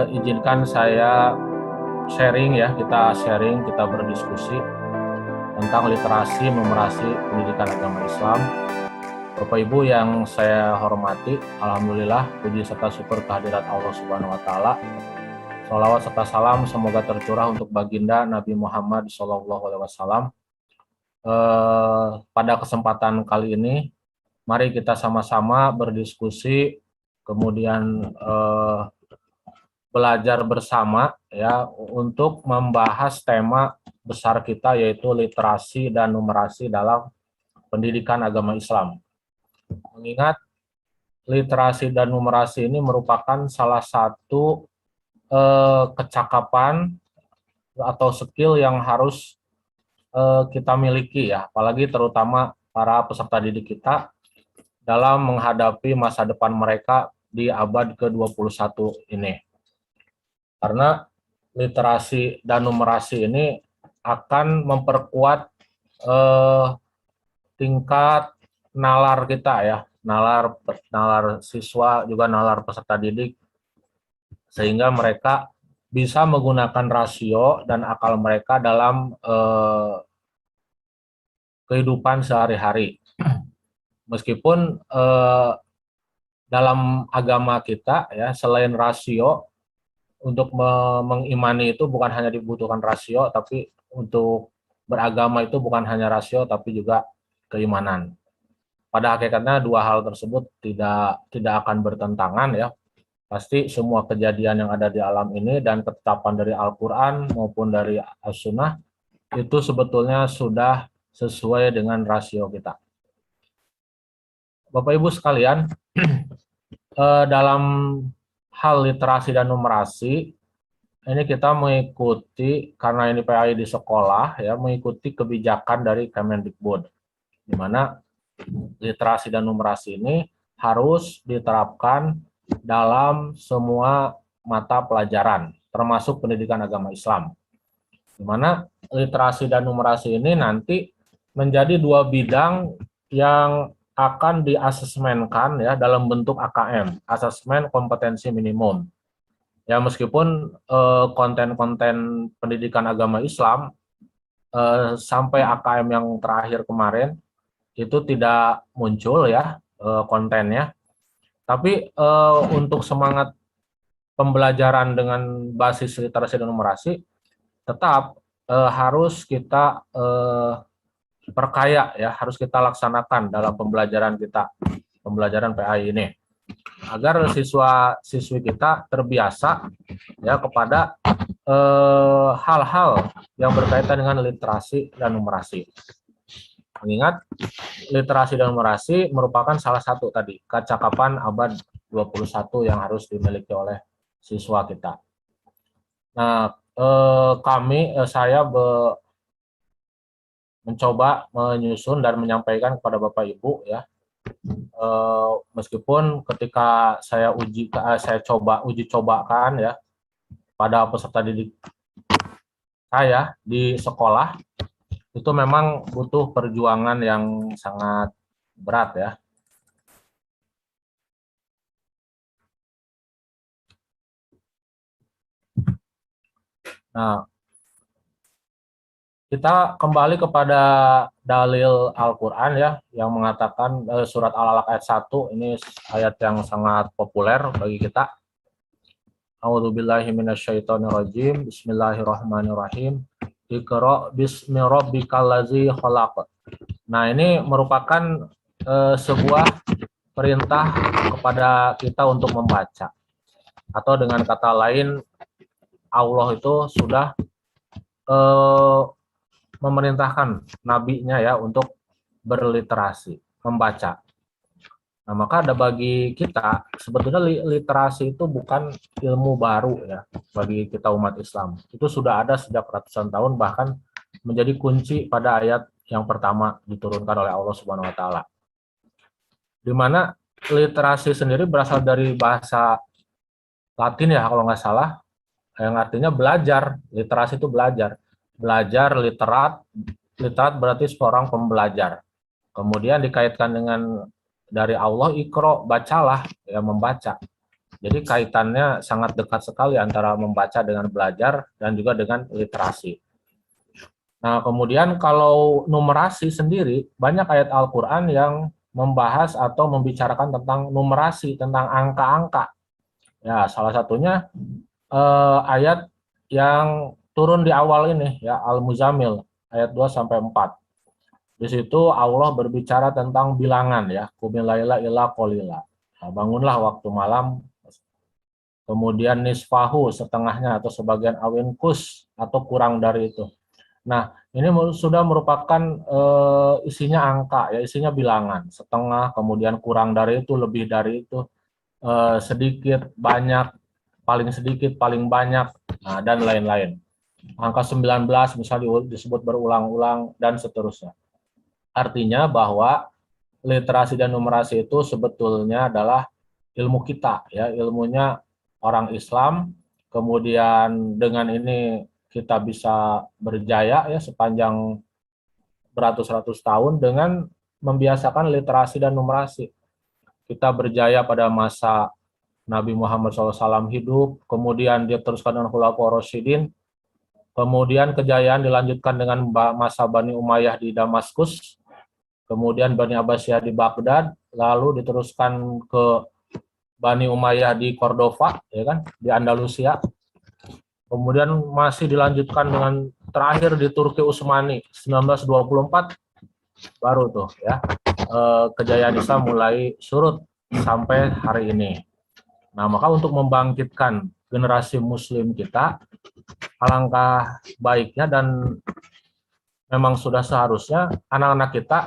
Izinkan saya sharing ya, kita berdiskusi tentang literasi numerasi pendidikan agama Islam. Bapak Ibu yang saya hormati, alhamdulillah puji serta syukur kehadirat Allah Subhanahu wa taala. Shalawat serta salam semoga tercurah untuk baginda Nabi Muhammad SAW. Pada kesempatan kali ini, mari kita sama-sama berdiskusi, kemudian belajar bersama ya untuk membahas tema besar kita, yaitu literasi dan numerasi dalam pendidikan agama Islam. Mengingat literasi dan numerasi ini merupakan salah satu kecakapan atau skill yang harus kita miliki ya, apalagi terutama para peserta didik kita dalam menghadapi masa depan mereka di abad ke-21 ini. Karena literasi dan numerasi ini akan memperkuat tingkat nalar kita ya, nalar siswa, juga nalar peserta didik, sehingga mereka bisa menggunakan rasio dan akal mereka dalam kehidupan sehari-hari. Meskipun dalam agama kita ya, selain rasio, untuk mengimani itu bukan hanya dibutuhkan rasio, tapi untuk beragama itu bukan hanya rasio tapi juga keimanan. Pada hakikatnya dua hal tersebut tidak akan bertentangan ya. Pasti semua kejadian yang ada di alam ini dan ketetapan dari Al-Quran maupun dari As-Sunnah itu sebetulnya sudah sesuai dengan rasio kita. Bapak Ibu sekalian, dalam hal literasi dan numerasi ini kita mengikuti, karena ini PAI di sekolah ya, mengikuti kebijakan dari Kemendikbud, di mana literasi dan numerasi ini harus diterapkan dalam semua mata pelajaran, termasuk pendidikan agama Islam. Di mana literasi dan numerasi ini nanti menjadi dua bidang yang akan diasesmenkan ya dalam bentuk AKM, asesmen kompetensi minimum. Ya, meskipun konten-konten pendidikan agama Islam sampai AKM yang terakhir kemarin itu tidak muncul ya kontennya, tapi untuk semangat pembelajaran dengan basis literasi dan numerasi tetap harus kita perkaya ya, harus kita laksanakan dalam pembelajaran kita, pembelajaran PAI ini, agar siswa-siswi kita terbiasa ya kepada hal-hal yang berkaitan dengan literasi dan numerasi. Mengingat literasi dan numerasi merupakan salah satu tadi kecakapan abad 21 yang harus dimiliki oleh siswa kita. Nah, saya mencoba menyusun dan menyampaikan kepada Bapak Ibu ya, meskipun ketika saya coba uji cobakan ya pada peserta didik saya di sekolah, itu memang butuh perjuangan yang sangat berat ya. Nah, kita kembali kepada dalil Al-Quran ya, yang mengatakan surat Al-Alaq ayat 1, ini ayat yang sangat populer bagi kita. A'udzubillahi minasyaitonirrajim, bismillahirrahmanirrahim, Iqra bismi rabbikal ladzi khalaq. Nah, ini merupakan sebuah perintah kepada kita untuk membaca. Atau dengan kata lain, Allah itu sudah memerintahkan nabinya ya untuk berliterasi, membaca. Nah, maka ada bagi kita, sebetulnya literasi itu bukan ilmu baru ya bagi kita umat Islam. Itu sudah ada sejak ratusan tahun, bahkan menjadi kunci pada ayat yang pertama diturunkan oleh Allah Subhanahu wa taala. Di mana literasi sendiri berasal dari bahasa Latin ya kalau nggak salah, yang artinya belajar. Literasi itu belajar. Belajar, literat berarti seorang pembelajar. Kemudian dikaitkan dengan dari Allah, Iqra, bacalah, ya membaca. Jadi kaitannya sangat dekat sekali antara membaca dengan belajar dan juga dengan literasi. Nah, kemudian kalau numerasi sendiri, banyak ayat Al-Quran yang membahas atau membicarakan tentang numerasi, tentang angka-angka. Ya, salah satunya ayat yang turun di awal ini, ya, Al-Muzammil, ayat 2 sampai 4. Di situ Allah berbicara tentang bilangan, ya, kumilaila ila qalila. Nah, bangunlah waktu malam, kemudian nisfahu, setengahnya atau sebagian awin kus atau kurang dari itu. Nah, ini sudah merupakan isinya angka, ya, isinya bilangan, setengah, kemudian kurang dari itu, lebih dari itu, sedikit, banyak, paling sedikit, paling banyak, nah, dan lain-lain. Angka 19 misalnya disebut berulang-ulang, dan seterusnya. Artinya bahwa literasi dan numerasi itu sebetulnya adalah ilmu kita, ya, ilmunya orang Islam. Kemudian dengan ini kita bisa berjaya, ya, sepanjang beratus-ratus tahun dengan membiasakan literasi dan numerasi. Kita berjaya pada masa Nabi Muhammad SAW hidup, kemudian dia teruskan dengan Khulafaur Rasyidin, kemudian kejayaan dilanjutkan dengan masa Bani Umayyah di Damaskus, kemudian Bani Abbasiyah di Baghdad, lalu diteruskan ke Bani Umayyah di Cordova, ya kan, di Andalusia. Kemudian masih dilanjutkan dengan terakhir di Turki Utsmani 1924, baru tuh, ya, kejayaan Islam mulai surut sampai hari ini. Nah, maka untuk membangkitkan generasi Muslim kita, alangkah baiknya dan memang sudah seharusnya anak-anak kita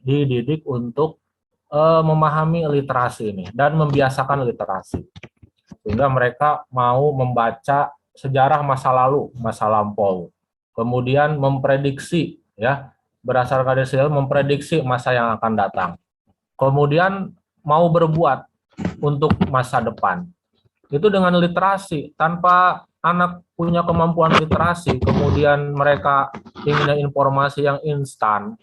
dididik untuk memahami literasi ini dan membiasakan literasi, sehingga mereka mau membaca sejarah masa lalu, masa lampau, kemudian memprediksi, ya, berdasarkan dari memprediksi masa yang akan datang, kemudian mau berbuat untuk masa depan. Itu dengan literasi. Tanpa anak punya kemampuan literasi, kemudian mereka ingin informasi yang instan,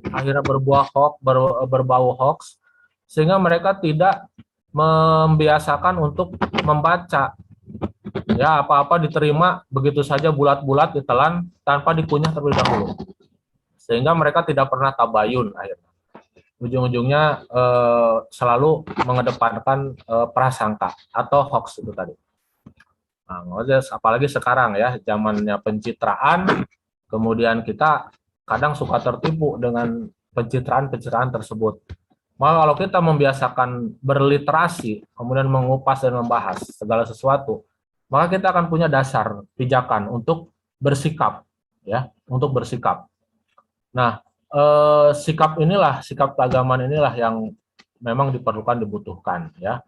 akhirnya berbau hoax, sehingga mereka tidak membiasakan untuk membaca. Ya, apa-apa diterima begitu saja bulat-bulat ditelan tanpa dikunyah terlebih dahulu. Sehingga mereka tidak pernah tabayun akhirnya. Ujung-ujungnya selalu mengedepankan prasangka atau hoax itu tadi. Nah, apalagi sekarang, ya, zamannya pencitraan, kemudian kita kadang suka tertipu dengan pencitraan-pencitraan tersebut. Maka kalau kita membiasakan berliterasi, kemudian mengupas dan membahas segala sesuatu, maka kita akan punya dasar pijakan untuk bersikap, ya, untuk bersikap. Nah, sikap inilah, sikap keagamaan inilah yang memang diperlukan, dibutuhkan, ya.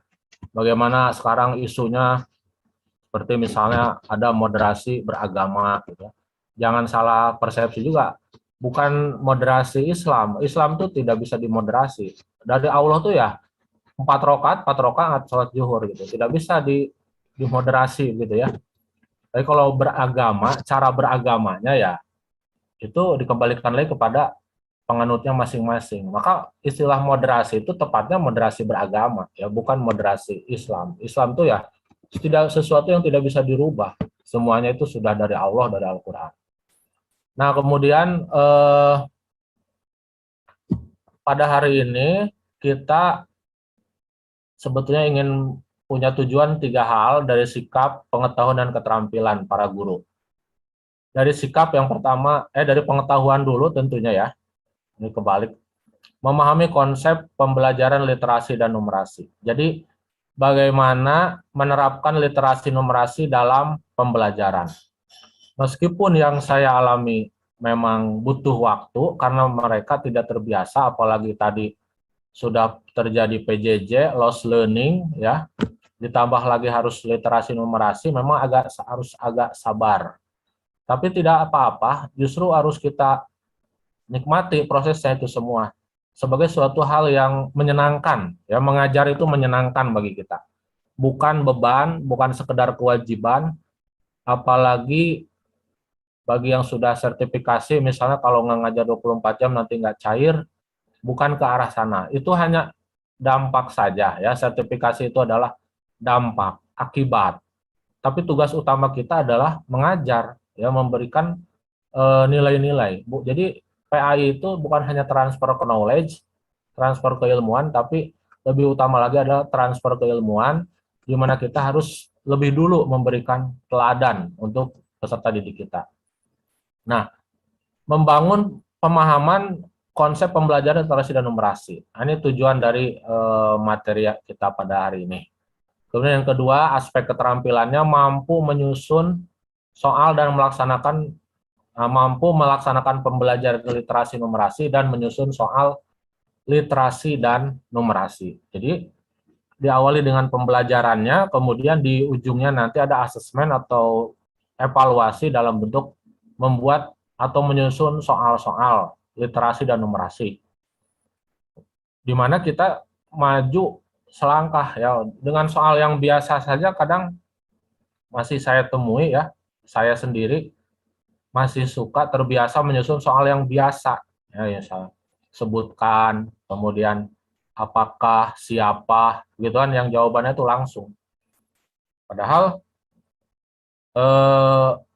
Bagaimana sekarang isunya seperti misalnya ada moderasi beragama, gitu. Jangan salah persepsi juga, bukan moderasi Islam. Islam tuh tidak bisa dimoderasi. Dari Allah tuh, ya, 4 rakaat sholat zuhur, gitu. Tidak bisa dimoderasi, gitu, ya. Tapi kalau beragama, cara beragamanya, ya, itu dikembalikan lagi kepada penganutnya masing-masing. Maka istilah moderasi itu tepatnya moderasi beragama, ya, bukan moderasi Islam. Islam itu, ya, tidak sesuatu yang tidak bisa dirubah. Semuanya itu sudah dari Allah, dari Al-Quran. Nah, kemudian pada hari ini kita sebetulnya ingin punya tujuan 3 hal dari sikap, pengetahuan, dan keterampilan para guru. Dari sikap yang pertama, dari pengetahuan dulu tentunya, ya, ini kebalik, memahami konsep pembelajaran literasi dan numerasi. Jadi, bagaimana menerapkan literasi numerasi dalam pembelajaran. Meskipun yang saya alami memang butuh waktu, karena mereka tidak terbiasa, apalagi tadi sudah terjadi PJJ, lost learning, ya, ditambah lagi harus literasi numerasi, memang harus agak sabar. Tapi tidak apa-apa, justru harus kita nikmati prosesnya itu semua sebagai suatu hal yang menyenangkan, ya, mengajar itu menyenangkan bagi kita, bukan beban, bukan sekedar kewajiban. Apalagi bagi yang sudah sertifikasi, misalnya kalau nggak ngajar 24 jam nanti nggak cair, bukan ke arah sana. Itu hanya dampak saja, ya. Sertifikasi itu adalah dampak, akibat. Tapi tugas utama kita adalah mengajar, ya, memberikan nilai-nilai. Jadi PAI itu bukan hanya transfer ke knowledge, transfer keilmuan, tapi lebih utama lagi adalah transfer keilmuan, di mana kita harus lebih dulu memberikan teladan untuk peserta didik kita. Nah, membangun pemahaman konsep pembelajaran literasi dan numerasi. Nah, ini tujuan dari materi kita pada hari ini. Kemudian yang kedua, aspek keterampilannya mampu menyusun soal dan mampu melaksanakan pembelajaran literasi numerasi dan menyusun soal literasi dan numerasi. Jadi diawali dengan pembelajarannya, kemudian di ujungnya nanti ada asesmen atau evaluasi dalam bentuk membuat atau menyusun soal-soal literasi dan numerasi. Di mana kita maju selangkah, ya, dengan soal yang biasa saja kadang masih saya temui, ya, saya sendiri masih suka terbiasa menyusun soal yang biasa, ya, sebutkan, kemudian apakah, siapa, gitu kan, yang jawabannya itu langsung. Padahal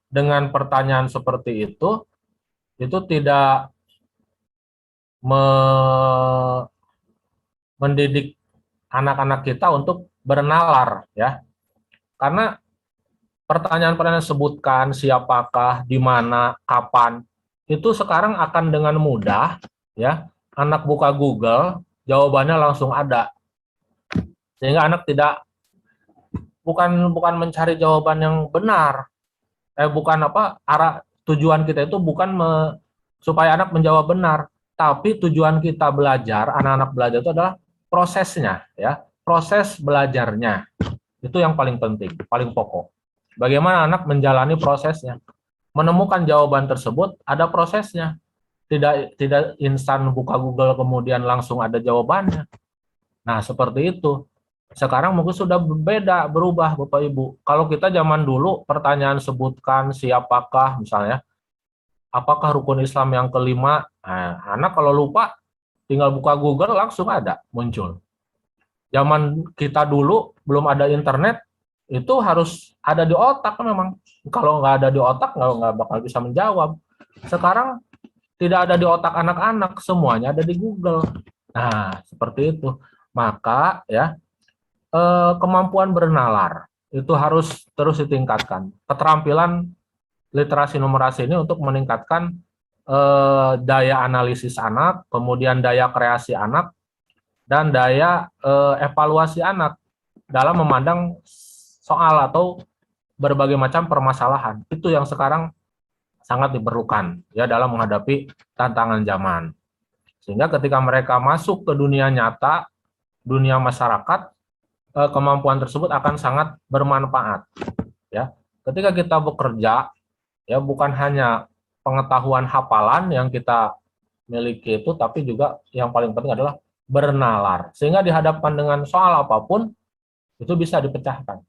dengan pertanyaan seperti itu tidak mendidik anak-anak kita untuk bernalar, ya. Karena pertanyaan-pertanyaan sebutkan, siapakah, di mana, kapan, itu sekarang akan dengan mudah, ya, anak buka Google, jawabannya langsung ada. Sehingga anak tidak bukan mencari jawaban yang benar. Tujuan kita itu bukan supaya anak menjawab benar, tapi tujuan kita belajar, anak-anak belajar itu adalah prosesnya, ya. Proses belajarnya. Itu yang paling penting, paling pokok. Bagaimana anak menjalani prosesnya. Menemukan jawaban tersebut ada prosesnya. Tidak instan buka Google kemudian langsung ada jawabannya. Nah, seperti itu. Sekarang mungkin sudah berbeda, berubah Bapak Ibu. Kalau kita zaman dulu pertanyaan sebutkan siapakah misalnya, apakah rukun Islam yang kelima? Nah, anak kalau lupa tinggal buka Google langsung ada muncul. Zaman kita dulu belum ada internet, itu harus ada di otak memang. Kalau nggak ada di otak nggak bakal bisa menjawab. Sekarang tidak ada di otak anak-anak, semuanya ada di Google. Nah, seperti itu. Maka, ya, kemampuan bernalar itu harus terus ditingkatkan. Keterampilan literasi numerasi ini untuk meningkatkan daya analisis anak, kemudian daya kreasi anak, dan daya evaluasi anak dalam memandang soal atau berbagai macam permasalahan. Itu yang sekarang sangat diperlukan, ya, dalam menghadapi tantangan zaman. Sehingga ketika mereka masuk ke dunia nyata, dunia masyarakat, kemampuan tersebut akan sangat bermanfaat, ya. Ketika kita bekerja, ya, bukan hanya pengetahuan hafalan yang kita miliki itu, tapi juga yang paling penting adalah bernalar. Sehingga dihadapkan dengan soal apapun itu bisa dipecahkan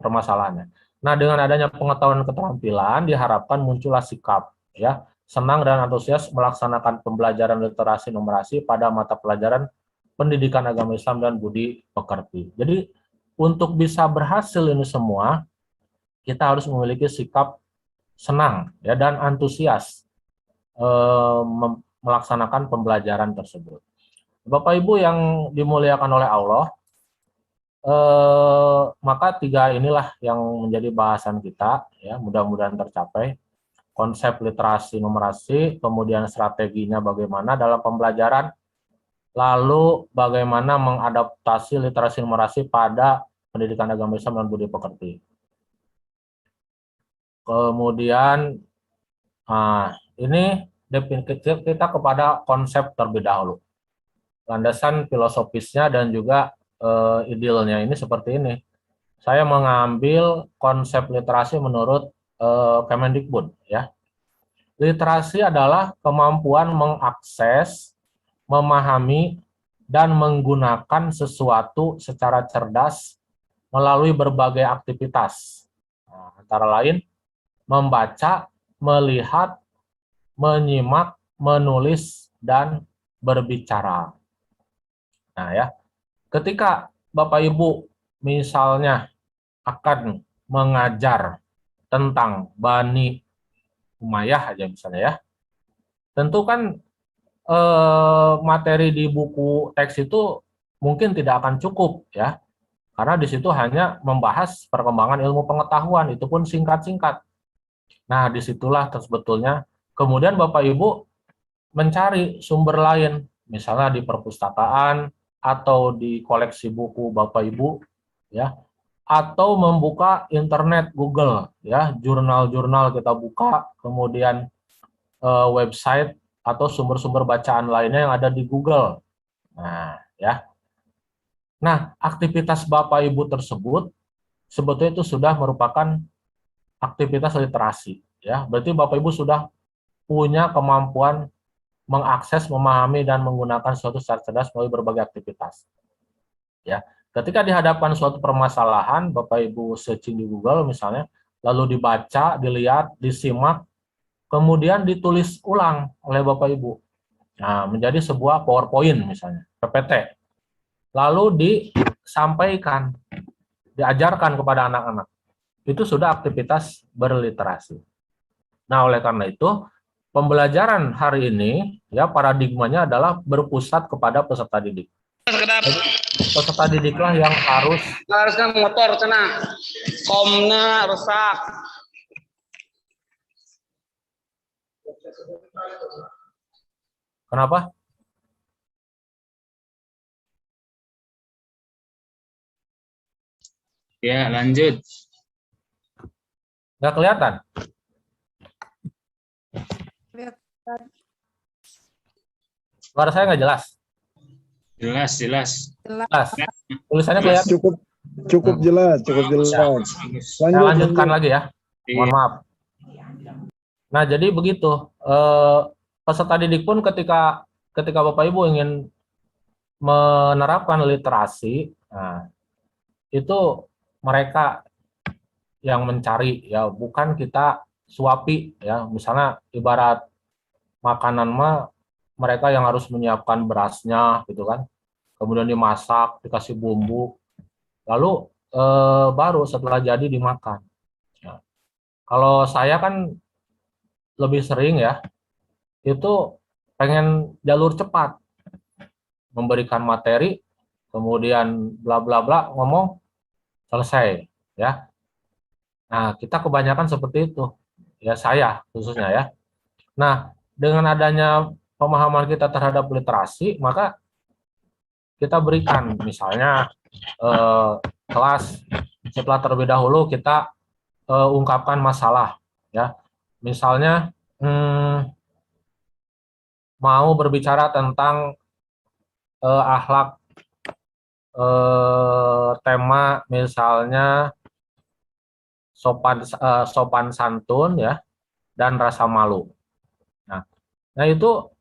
permasalahannya. Nah, dengan adanya pengetahuan keterampilan diharapkan muncullah sikap, ya, senang dan antusias melaksanakan pembelajaran literasi numerasi pada mata pelajaran pendidikan agama Islam dan budi pekerti. Jadi untuk bisa berhasil ini semua, kita harus memiliki sikap senang, ya, dan antusias melaksanakan pembelajaran tersebut. Bapak Ibu yang dimuliakan oleh Allah, maka tiga inilah yang menjadi bahasan kita, ya, mudah-mudahan tercapai. Konsep literasi numerasi, kemudian strateginya bagaimana dalam pembelajaran, lalu bagaimana mengadaptasi literasi numerasi pada pendidikan agama Islam dan budi pekerti. Kemudian, ini kita kepada konsep terlebih dahulu. Landasan filosofisnya dan juga idealnya ini seperti ini. Saya mengambil konsep literasi menurut Kemendikbud, ya. Literasi adalah kemampuan mengakses, memahami, dan menggunakan sesuatu secara cerdas melalui berbagai aktivitas. Nah, antara lain membaca, melihat, menyimak, menulis, dan berbicara. Nah, ya, ketika Bapak Ibu misalnya akan mengajar tentang Bani Umayyah aja misalnya ya, tentu kan materi di buku teks itu mungkin tidak akan cukup ya, karena di situ hanya membahas perkembangan ilmu pengetahuan, itu pun singkat-singkat. Nah, disitulah sebetulnya kemudian Bapak Ibu mencari sumber lain, misalnya di perpustakaan atau di koleksi buku Bapak Ibu, ya, atau membuka internet Google, ya, jurnal-jurnal kita buka, kemudian website atau sumber-sumber bacaan lainnya yang ada di Google. Nah, ya. Nah, aktivitas Bapak Ibu tersebut sebetulnya itu sudah merupakan aktivitas literasi, ya. Berarti Bapak Ibu sudah punya kemampuan mengakses, memahami dan menggunakan suatu secara cerdas melalui berbagai aktivitas. Ya, ketika dihadapkan suatu permasalahan, Bapak Ibu searching di Google misalnya, lalu dibaca, dilihat, disimak, kemudian ditulis ulang oleh Bapak Ibu. Nah, menjadi sebuah PowerPoint misalnya, PPT. Lalu disampaikan, diajarkan kepada anak-anak. Itu sudah aktivitas berliterasi. Nah, oleh karena itu, pembelajaran hari ini ya paradigmanya adalah berpusat kepada peserta didik. Jadi, peserta didiklah yang harusnya motor cina komnya rusak. Kenapa? Ya, lanjut. Nggak kelihatan? Suara saya nggak jelas? Jelas, jelas. Jelas. Tulisannya kelihatan? Cukup jelas, cukup jelas. Saya lanjutkan lagi ya. Mohon maaf. Nah, jadi begitu. Peserta didik pun ketika Bapak Ibu ingin menerapkan literasi, nah, itu mereka yang mencari ya, bukan kita suapi ya. Misalnya ibarat makanan mah mereka yang harus menyiapkan berasnya gitu kan. Kemudian dimasak, dikasih bumbu. Lalu baru setelah jadi dimakan. Ya. Kalau saya kan lebih sering ya, itu pengen jalur cepat, memberikan materi, kemudian bla bla bla, ngomong, selesai. Ya. Nah, kita kebanyakan seperti itu. Ya, saya khususnya ya. Nah, dengan adanya pemahaman kita terhadap literasi, maka kita berikan, misalnya kelas, setelah terlebih dahulu kita ungkapkan masalah, ya. Misalnya mau berbicara tentang akhlak, tema misalnya sopan santun ya dan rasa malu. Nah itu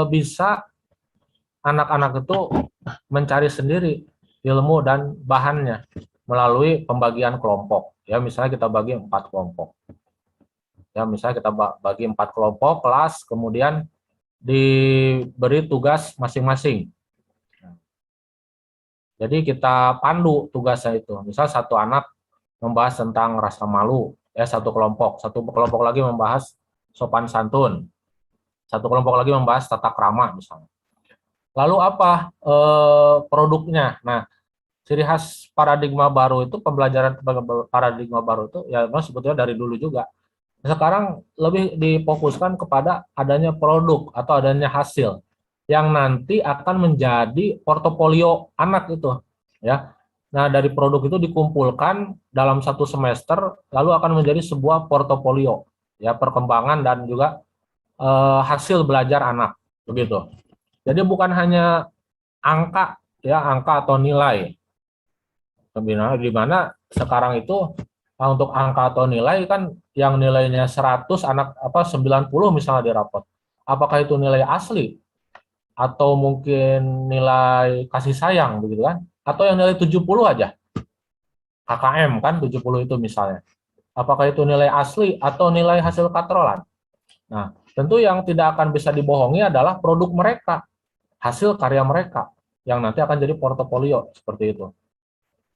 bisa anak-anak itu mencari sendiri ilmu dan bahannya melalui pembagian kelompok. Ya, misalnya kita bagi 4 kelompok. Ya, misalnya kita bagi 4 kelompok kelas, kemudian diberi tugas masing-masing. Jadi kita pandu tugasnya itu. Misal satu anak membahas tentang rasa malu, ya satu kelompok lagi membahas sopan santun, satu kelompok lagi membahas tata krama misalnya. Lalu apa produknya? Nah, ciri khas paradigma baru itu, pembelajaran paradigma baru itu ya memang sebetulnya dari dulu juga. Sekarang lebih difokuskan kepada adanya produk atau adanya hasil yang nanti akan menjadi portofolio anak itu, ya. Nah, dari produk itu dikumpulkan dalam 1 semester, lalu akan menjadi sebuah portofolio, ya, perkembangan dan juga hasil belajar anak, begitu. Jadi bukan hanya angka, ya, angka atau nilai. Di mana sekarang itu untuk angka atau nilai kan yang nilainya 100 anak 90 misalnya di rapot. Apakah itu nilai asli atau mungkin nilai kasih sayang begitu kan? Atau yang nilai 70 aja. KKM kan 70 itu misalnya. Apakah itu nilai asli atau nilai hasil katrolan? Nah, tentu yang tidak akan bisa dibohongi adalah produk mereka, hasil karya mereka yang nanti akan jadi portofolio seperti itu.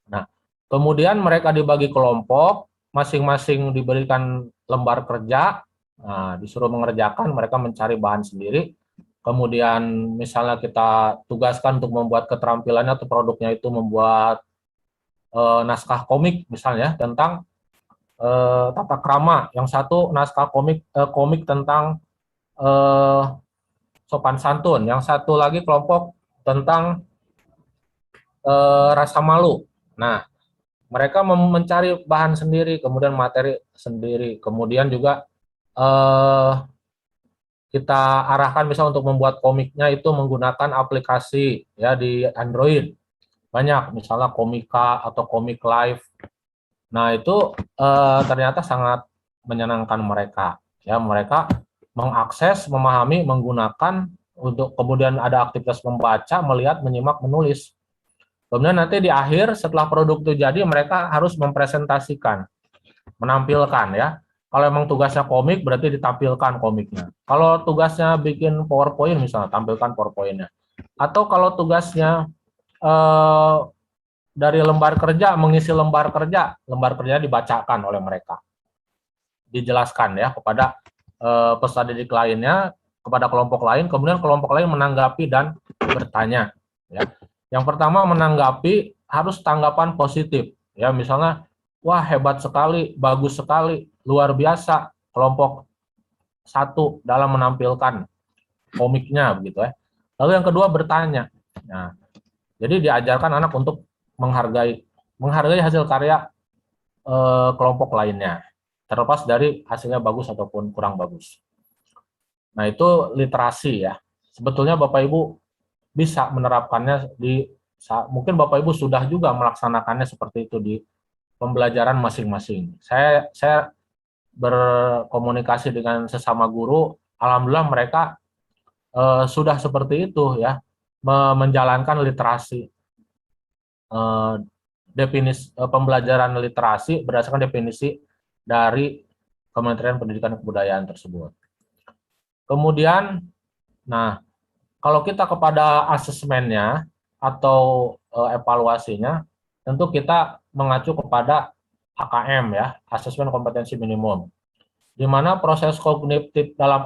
Nah, kemudian mereka dibagi kelompok, masing-masing diberikan lembar kerja, nah, disuruh mengerjakan, mereka mencari bahan sendiri. Kemudian misalnya kita tugaskan untuk membuat keterampilannya atau produknya itu membuat naskah komik misalnya tentang tata krama, yang satu naskah komik tentang eh, sopan santun, yang satu lagi kelompok tentang rasa malu. Nah, mereka mencari bahan sendiri, kemudian materi sendiri, kemudian juga eh, kita arahkan misal untuk membuat komiknya itu menggunakan aplikasi ya di Android. Banyak, misalnya Komika atau Komik Live. Nah, itu ternyata sangat menyenangkan mereka. Ya, mereka mengakses, memahami, menggunakan untuk kemudian ada aktivitas membaca, melihat, menyimak, menulis. Kemudian nanti di akhir setelah produk itu jadi mereka harus mempresentasikan, menampilkan ya. Kalau emang tugasnya komik berarti ditampilkan komiknya. Kalau tugasnya bikin PowerPoint misalnya, tampilkan PowerPoint-nya. Atau kalau tugasnya dari lembar kerja, mengisi lembar kerja dibacakan oleh mereka. Dijelaskan ya kepada peserta didik lainnya, kepada kelompok lain, kemudian kelompok lain menanggapi dan bertanya. Ya. Yang pertama menanggapi harus tanggapan positif. Ya, misalnya, wah hebat sekali, bagus sekali, luar biasa kelompok satu dalam menampilkan komiknya begitu ya. Lalu yang kedua bertanya. Nah, jadi diajarkan anak untuk menghargai hasil karya kelompok lainnya, terlepas dari hasilnya bagus ataupun kurang bagus. Nah, itu literasi ya. Sebetulnya Bapak Ibu bisa menerapkannya mungkin Bapak Ibu sudah juga melaksanakannya seperti itu di pembelajaran masing-masing. Saya berkomunikasi dengan sesama guru, alhamdulillah mereka sudah seperti itu ya, menjalankan literasi, definisi pembelajaran literasi berdasarkan definisi dari Kementerian Pendidikan dan Kebudayaan tersebut. Kemudian, nah kalau kita kepada asesmennya atau evaluasinya, tentu kita mengacu kepada AKM ya, asesmen kompetensi minimum, di mana proses kognitif dalam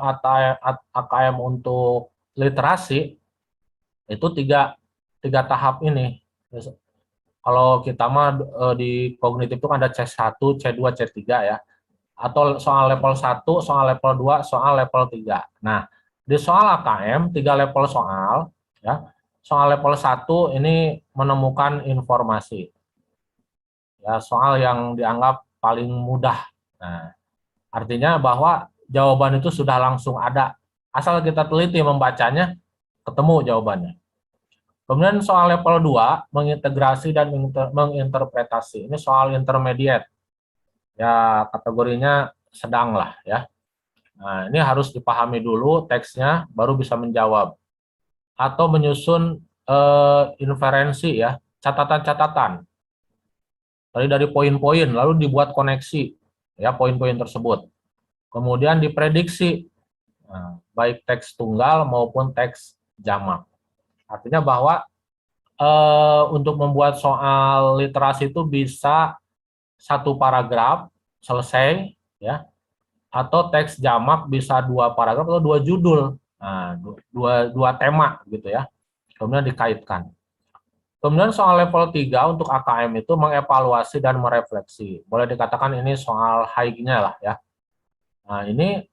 AKM untuk literasi itu tiga tahap ini. Kalau kita mah di kognitif itu kan ada C1, C2, C3 ya. Atau soal level 1, soal level 2, soal level 3. Nah, di soal AKM 3 level soal ya. Soal level 1 ini menemukan informasi. Ya, soal yang dianggap paling mudah. Nah, artinya bahwa jawaban itu sudah langsung ada. Asal kita teliti membacanya, ketemu jawabannya. Kemudian soal level 2, mengintegrasi dan menginterpretasi. Ini soal intermediate. Ya, kategorinya sedang lah ya. Nah, ini harus dipahami dulu teksnya, baru bisa menjawab. Atau menyusun inferensi ya, catatan-catatan. Dari poin-poin, lalu dibuat koneksi ya poin-poin tersebut. Kemudian diprediksi, nah, baik teks tunggal maupun teks jamak. Artinya bahwa untuk membuat soal literasi itu bisa satu paragraf selesai ya, atau teks jamak bisa 2 paragraf atau 2 judul, nah, dua tema gitu ya, kemudian dikaitkan. Kemudian soal level 3 untuk AKM itu mengevaluasi dan merefleksi, boleh dikatakan ini soal high-nya lah ya. Nah, ini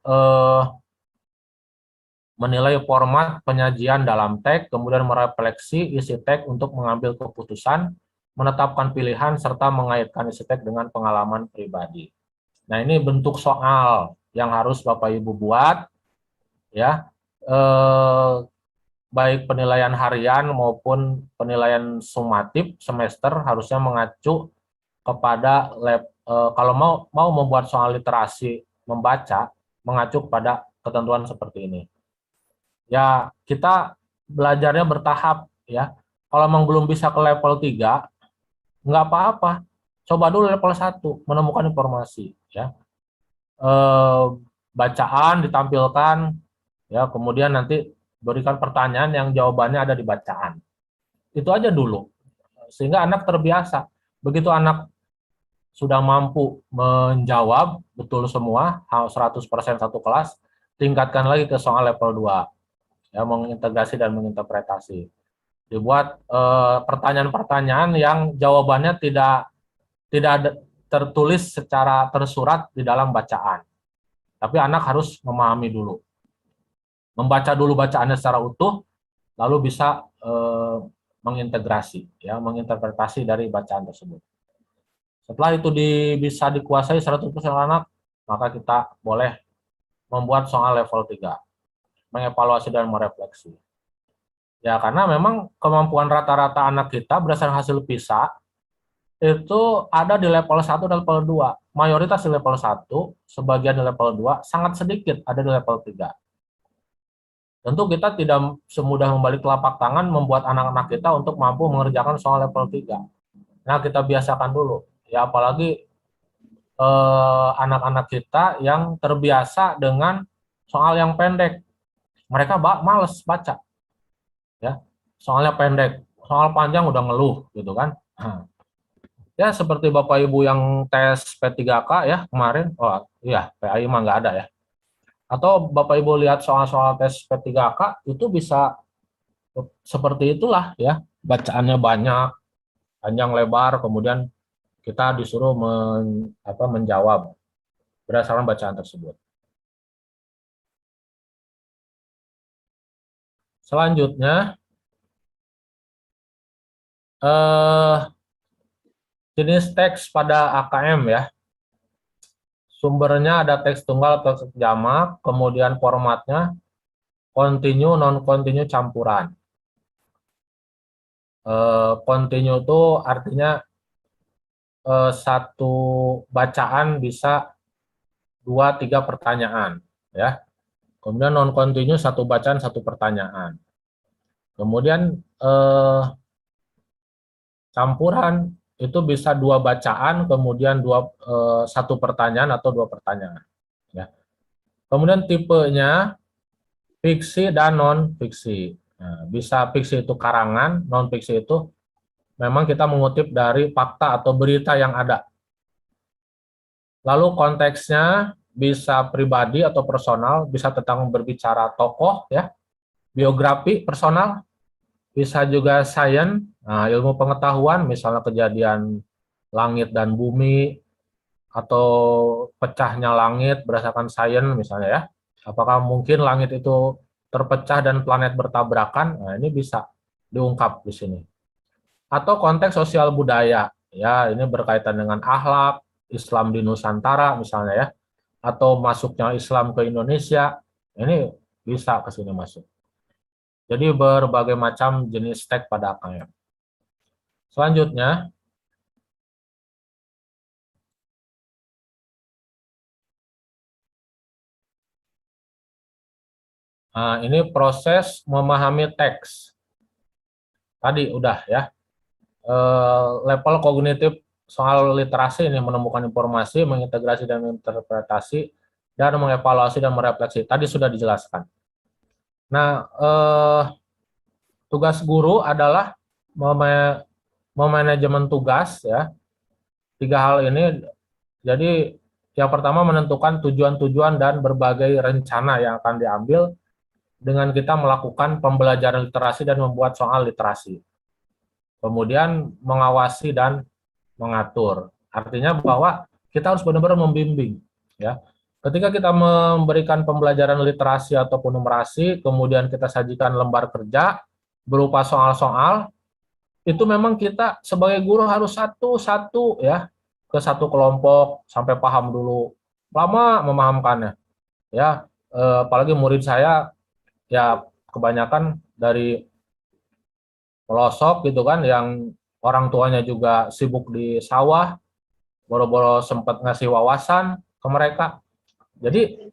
menilai format penyajian dalam teks, kemudian merefleksi isi teks untuk mengambil keputusan, menetapkan pilihan, serta mengaitkan isi teks dengan pengalaman pribadi. Nah, ini bentuk soal yang harus Bapak Ibu buat, ya, baik penilaian harian maupun penilaian sumatif semester harusnya mengacu kepada kalau mau membuat soal literasi membaca, mengacu kepada ketentuan seperti ini. Ya, kita belajarnya bertahap ya. Kalau memang belum bisa ke level 3, nggak apa-apa. Coba dulu level 1, menemukan informasi ya. Bacaan ditampilkan ya, kemudian nanti berikan pertanyaan yang jawabannya ada di bacaan. Itu aja dulu. Sehingga anak terbiasa. Begitu anak sudah mampu menjawab betul semua, 100% satu kelas, tingkatkan lagi ke soal level 2, ya, mengintegrasi dan menginterpretasi. Dibuat pertanyaan-pertanyaan yang jawabannya tidak ada tertulis secara tersurat di dalam bacaan. Tapi anak harus memahami dulu. Membaca dulu bacaannya secara utuh, lalu bisa mengintegrasi, ya, menginterpretasi dari bacaan tersebut. Setelah itu bisa dikuasai 100% anak, maka kita boleh membuat soal level 3, mengevaluasi dan merefleksi. Ya, karena memang kemampuan rata-rata anak kita berdasarkan hasil PISA itu ada di level 1 dan level 2. Mayoritas di level 1, sebagian di level 2, sangat sedikit ada di level 3. Tentu kita tidak semudah membalik telapak tangan membuat anak-anak kita untuk mampu mengerjakan soal level 3. Nah, kita biasakan dulu. Ya, apalagi anak-anak kita yang terbiasa dengan soal yang pendek. Mereka males baca. Ya, soalnya pendek. Soal panjang udah ngeluh gitu kan. Ya, seperti Bapak Ibu yang tes P3K ya kemarin. Oh iya, PAI mah nggak ada ya. Atau Bapak Ibu lihat soal-soal tes P3K itu bisa seperti itulah ya. Bacaannya banyak, panjang lebar, kemudian kita disuruh menjawab berdasarkan bacaan tersebut. Selanjutnya, jenis teks pada AKM ya. Sumbernya ada teks tunggal atau teks jamak, kemudian formatnya continue, non-continue, campuran. Continue itu artinya satu bacaan bisa 2-3 pertanyaan, ya. Kemudian non-continue satu bacaan 1 pertanyaan. Kemudian campuran itu bisa 2 bacaan, kemudian 1 pertanyaan atau 2 pertanyaan. Ya. Kemudian tipenya fiksi dan non-fiksi. Nah, bisa fiksi itu karangan, non-fiksi itu memang kita mengutip dari fakta atau berita yang ada. Lalu konteksnya bisa pribadi atau personal, bisa tentang berbicara tokoh, ya, biografi personal, bisa juga sains, nah, ilmu pengetahuan, misalnya kejadian langit dan bumi, atau pecahnya langit berdasarkan sains misalnya ya. Apakah mungkin langit itu terpecah dan planet bertabrakan? Nah, ini bisa diungkap di sini. Atau konteks sosial budaya, ya, ini berkaitan dengan akhlak, Islam di Nusantara misalnya ya, atau masuknya Islam ke Indonesia, ini bisa ke sini masuk. Jadi berbagai macam jenis teks pada AKM. Selanjutnya, nah, ini proses memahami teks. Tadi udah ya. Level kognitif soal literasi ini menemukan informasi, mengintegrasi dan menginterpretasi, dan mengevaluasi dan merefleksi. Tadi sudah dijelaskan. Nah, tugas guru adalah memanajemen tugas ya. 3 hal ini. Jadi yang pertama menentukan tujuan-tujuan dan berbagai rencana yang akan diambil dengan kita melakukan pembelajaran literasi dan membuat soal literasi. Kemudian mengawasi dan mengatur. Artinya bahwa kita harus benar-benar membimbing, ya. Ketika kita memberikan pembelajaran literasi ataupun numerasi, kemudian kita sajikan lembar kerja berupa soal-soal, itu memang kita sebagai guru harus satu-satu ya ke satu kelompok sampai paham dulu. Lama memahamkannya, ya. Apalagi murid saya ya kebanyakan dari pelosok gitu kan, yang orang tuanya juga sibuk di sawah, boro-boro sempat ngasih wawasan ke mereka. Jadi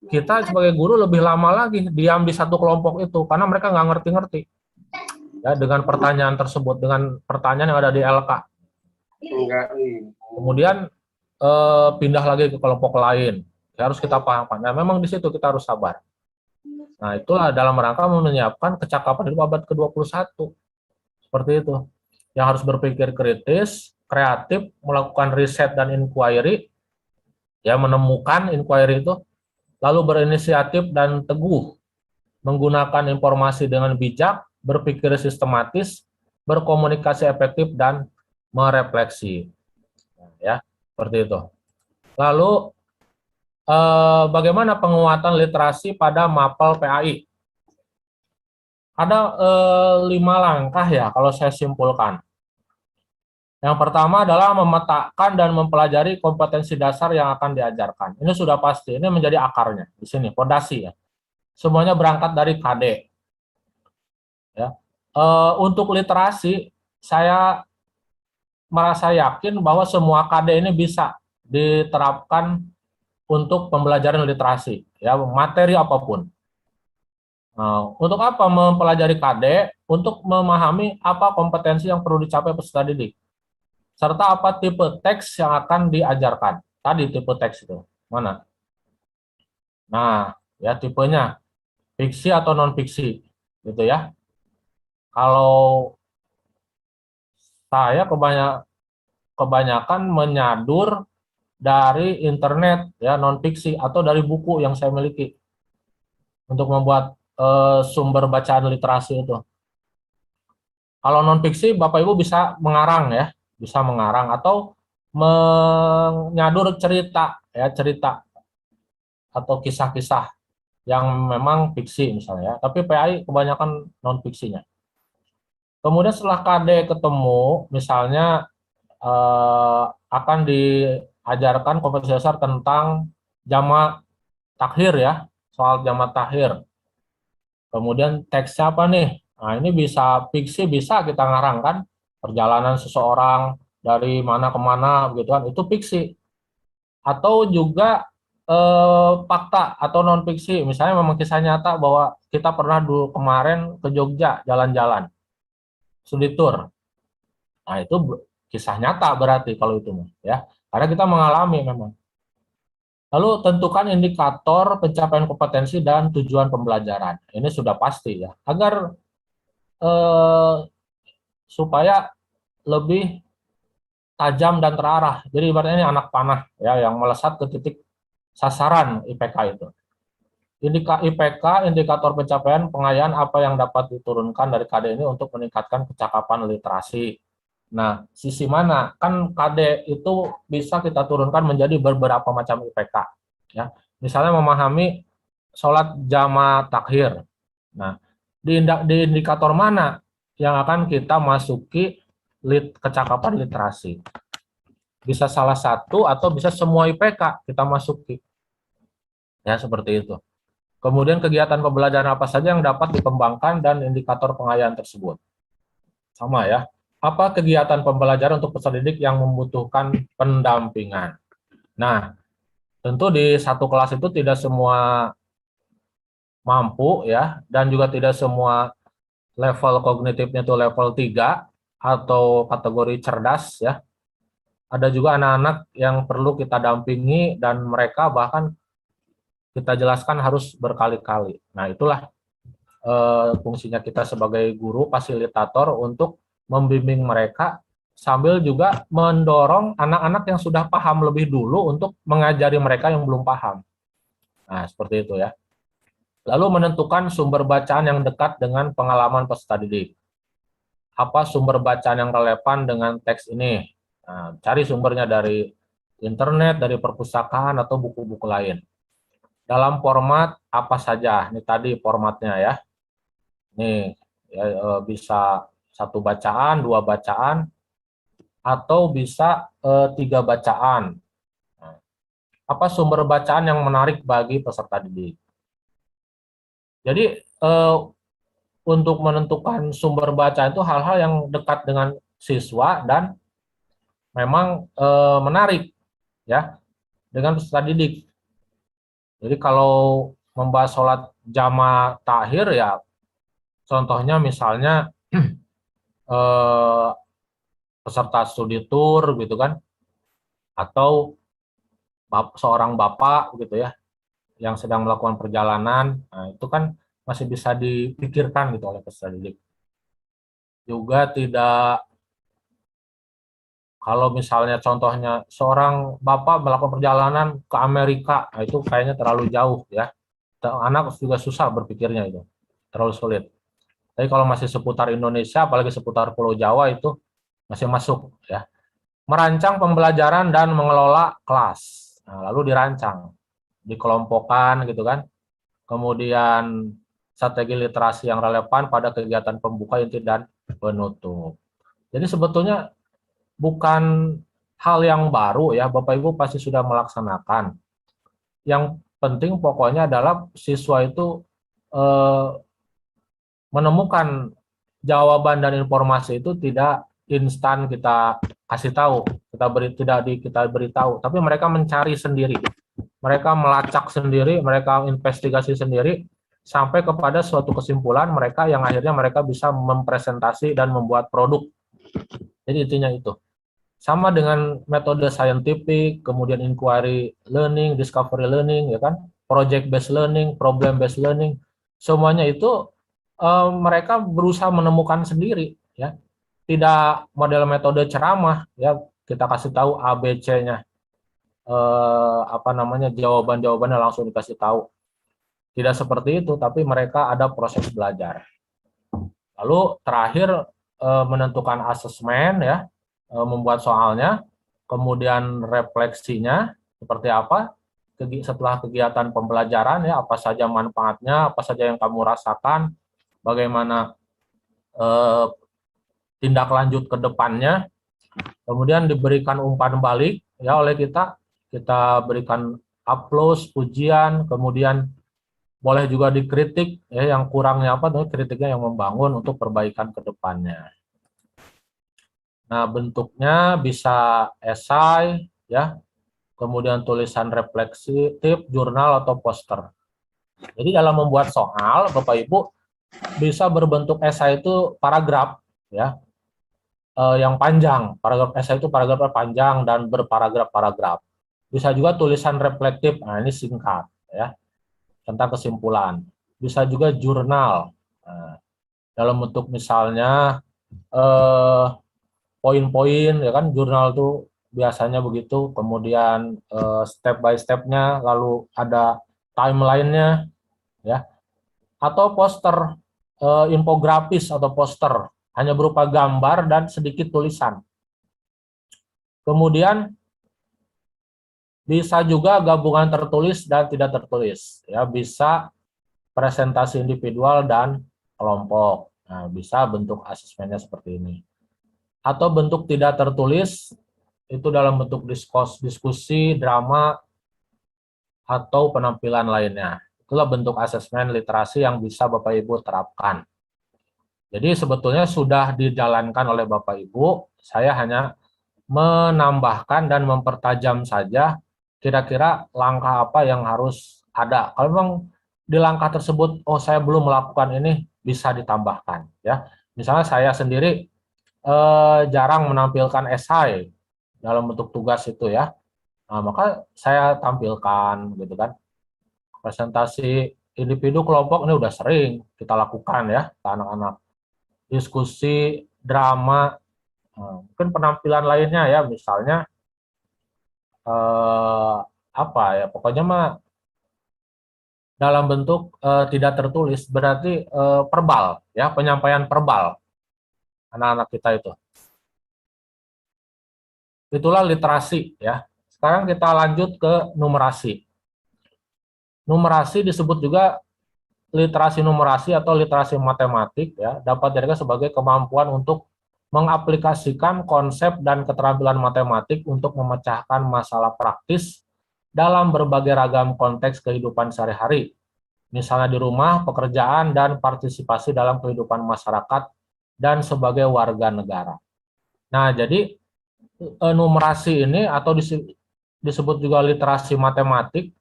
kita sebagai guru lebih lama lagi diam di satu kelompok itu karena mereka nggak ngerti-ngerti ya dengan pertanyaan tersebut, dengan pertanyaan yang ada di LK. Kemudian pindah lagi ke kelompok lain, ya, harus kita pahamkan. Nah, memang di situ kita harus sabar. Nah, itulah dalam rangka menyiapkan kecakapan hidup abad ke-21. Seperti itu. yang harus berpikir kritis, kreatif, melakukan riset dan inquiry, ya menemukan inquiry itu, lalu berinisiatif dan teguh, menggunakan informasi dengan bijak, berpikir sistematis, berkomunikasi efektif dan merefleksi. Ya, seperti itu. Lalu bagaimana penguatan literasi pada mapel PAI? Ada 5 langkah ya kalau saya simpulkan. Yang pertama adalah memetakan dan mempelajari kompetensi dasar yang akan diajarkan. Ini sudah pasti, ini menjadi akarnya di sini, fondasi ya. Semuanya berangkat dari KD. Ya. Untuk literasi, saya merasa yakin bahwa semua KD ini bisa diterapkan untuk pembelajaran literasi, ya materi apapun. Untuk apa mempelajari KD? Untuk memahami apa kompetensi yang perlu dicapai peserta didik, serta apa tipe teks yang akan diajarkan. Tadi tipe teks itu mana? Nah, ya tipenya fiksi atau non fiksi, gitu ya. Kalau saya kebanyakan menyadur dari internet, ya non fiksi atau dari buku yang saya miliki untuk membuat sumber bacaan literasi itu. Kalau non fiksi, Bapak Ibu bisa mengarang ya, bisa mengarang atau menyadur cerita ya, cerita atau kisah-kisah yang memang fiksi misalnya ya. Tapi PAI kebanyakan non fiksinya. Kemudian setelah KD ketemu, misalnya akan diajarkan kompetensi dasar tentang jamak takhir ya, soal jamak takhir. Kemudian teksnya apa nih? Nah, ini bisa fiksi, bisa kita ngarangkan perjalanan seseorang dari mana ke mana, begitu kan? Itu fiksi. Atau juga fakta atau non fiksi, misalnya memang kisah nyata bahwa kita pernah dulu kemarin ke Jogja jalan-jalan, studi tour. Nah, itu kisah nyata berarti kalau itu, ya, karena kita mengalami memang. Lalu tentukan indikator pencapaian kompetensi dan tujuan pembelajaran. Ini sudah pasti ya, agar supaya lebih tajam dan terarah. Jadi ibaratnya ini anak panah ya yang melesat ke titik sasaran IPK itu. IPK, indikator pencapaian pengayaan apa yang dapat diturunkan dari KD ini untuk meningkatkan kecakapan literasi. Nah, sisi mana? Kan KD itu bisa kita turunkan menjadi beberapa macam IPK. Ya, misalnya memahami sholat jamaah takhir. Nah, di indikator mana yang akan kita masuki kecakapan literasi? Bisa salah satu atau bisa semua IPK kita masuki. Ya, seperti itu. Kemudian kegiatan pembelajaran apa saja yang dapat dikembangkan dan indikator pengayaan tersebut. Sama ya. Apa kegiatan pembelajaran untuk peserta didik yang membutuhkan pendampingan? Nah, tentu di satu kelas itu tidak semua mampu ya, dan juga tidak semua level kognitifnya itu level 3 atau kategori cerdas ya. Ada juga anak-anak yang perlu kita dampingi dan mereka bahkan kita jelaskan harus berkali-kali. Nah, itulah fungsinya kita sebagai guru fasilitator untuk membimbing mereka sambil juga mendorong anak-anak yang sudah paham lebih dulu untuk mengajari mereka yang belum paham. Nah, seperti itu ya. Lalu menentukan sumber bacaan yang dekat dengan pengalaman peserta didik. Apa sumber bacaan yang relevan dengan teks ini? Nah, cari sumbernya dari internet, dari perpustakaan, atau buku-buku lain. Dalam format apa saja? Ini tadi formatnya ya. Nih, ya, bisa 1 bacaan, 2 bacaan, atau bisa 3 bacaan. Nah, apa sumber bacaan yang menarik bagi peserta didik? Jadi untuk menentukan sumber bacaan itu hal-hal yang dekat dengan siswa dan memang menarik ya dengan peserta didik. Jadi kalau membahas sholat jamaah takhir ya, contohnya misalnya peserta studi tour gitu kan, atau seorang bapak gitu ya yang sedang melakukan perjalanan, nah itu kan masih bisa dipikirkan gitu oleh peserta didik. Juga tidak Kalau misalnya contohnya seorang bapak melakukan perjalanan ke Amerika, nah itu kayaknya terlalu jauh ya. Anak juga susah berpikirnya itu, terlalu sulit. Tapi kalau masih seputar Indonesia, apalagi seputar Pulau Jawa itu masih masuk ya. Merancang pembelajaran dan mengelola kelas. Nah, lalu dirancang, dikelompokkan gitu kan. Kemudian strategi literasi yang relevan pada kegiatan pembuka, inti, dan penutup. Jadi sebetulnya bukan hal yang baru ya, Bapak Ibu pasti sudah melaksanakan. Yang penting pokoknya adalah siswa itu menemukan jawaban dan informasi itu tidak instan kita kasih tahu, kita beritahu, tapi mereka mencari sendiri, mereka melacak sendiri, mereka investigasi sendiri sampai kepada suatu kesimpulan mereka yang akhirnya mereka bisa mempresentasi dan membuat produk. Jadi intinya itu. Sama dengan metode scientific, kemudian inquiry learning, discovery learning, ya kan, project based learning, problem based learning, semuanya itu mereka berusaha menemukan sendiri, ya. Tidak model metode ceramah, ya, kita kasih tahu A, B, C-nya, jawaban-jawabannya langsung dikasih tahu. Tidak seperti itu, tapi mereka ada proses belajar. Lalu terakhir menentukan asesmen, ya, membuat soalnya, kemudian refleksinya seperti apa setelah kegiatan pembelajaran, ya, apa saja manfaatnya, apa saja yang kamu rasakan, bagaimana tindak lanjut ke depannya, kemudian diberikan umpan balik ya oleh kita berikan aplaus, pujian, kemudian boleh juga dikritik ya, yang kurangnya apa, kritiknya yang membangun untuk perbaikan ke depannya. Nah, bentuknya bisa esai, ya, kemudian tulisan refleksif, jurnal, atau poster. Jadi dalam membuat soal, Bapak Ibu bisa berbentuk esai itu paragraf, ya, yang panjang. Paragraf esai itu paragraf panjang dan berparagraf-paragraf. Bisa juga tulisan reflektif, nah ini singkat, ya, tentang kesimpulan. Bisa juga jurnal, nah, dalam bentuk misalnya poin-poin, ya kan, jurnal itu biasanya begitu, kemudian step by step-nya, lalu ada timeline-nya, ya, atau poster, infografis atau poster, hanya berupa gambar dan sedikit tulisan. Kemudian bisa juga gabungan tertulis dan tidak tertulis, ya, bisa presentasi individual dan kelompok. Nah, bisa bentuk asesmennya seperti ini. Atau bentuk tidak tertulis, itu dalam bentuk diskusi, drama, atau penampilan lainnya. Itulah bentuk asesmen literasi yang bisa Bapak Ibu terapkan. Jadi sebetulnya sudah dijalankan oleh Bapak Ibu, saya hanya menambahkan dan mempertajam saja kira-kira langkah apa yang harus ada. Kalau memang di langkah tersebut, oh saya belum melakukan ini, bisa ditambahkan. Ya, misalnya saya sendiri jarang menampilkan esai dalam bentuk tugas itu, ya. Nah, maka saya tampilkan gitu kan. Presentasi individu kelompok ini udah sering kita lakukan ya ke anak-anak. Diskusi, drama, mungkin penampilan lainnya ya, misalnya apa ya, pokoknya mah dalam bentuk tidak tertulis, berarti verbal ya, penyampaian verbal anak-anak kita itu. Itulah literasi ya. Sekarang kita lanjut ke numerasi. Numerasi disebut juga literasi numerasi atau literasi matematik ya, dapat diartikan sebagai kemampuan untuk mengaplikasikan konsep dan keterampilan matematik untuk memecahkan masalah praktis dalam berbagai ragam konteks kehidupan sehari-hari. Misalnya di rumah, pekerjaan, dan partisipasi dalam kehidupan masyarakat dan sebagai warga negara. Nah, jadi numerasi ini atau disebut juga literasi matematik,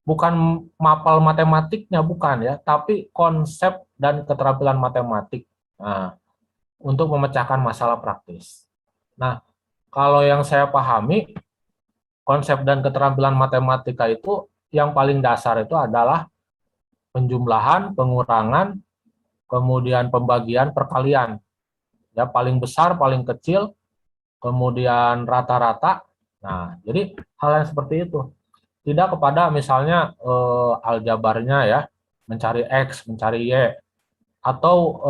bukan mapel matematiknya, bukan ya, tapi konsep dan keterampilan matematik. Nah, untuk memecahkan masalah praktis. Nah, kalau yang saya pahami, konsep dan keterampilan matematika itu yang paling dasar itu adalah penjumlahan, pengurangan, kemudian pembagian, perkalian. Ya, paling besar, paling kecil, kemudian rata-rata. Nah, jadi hal yang seperti itu. Tidak kepada misalnya aljabarnya ya, mencari X, mencari Y, atau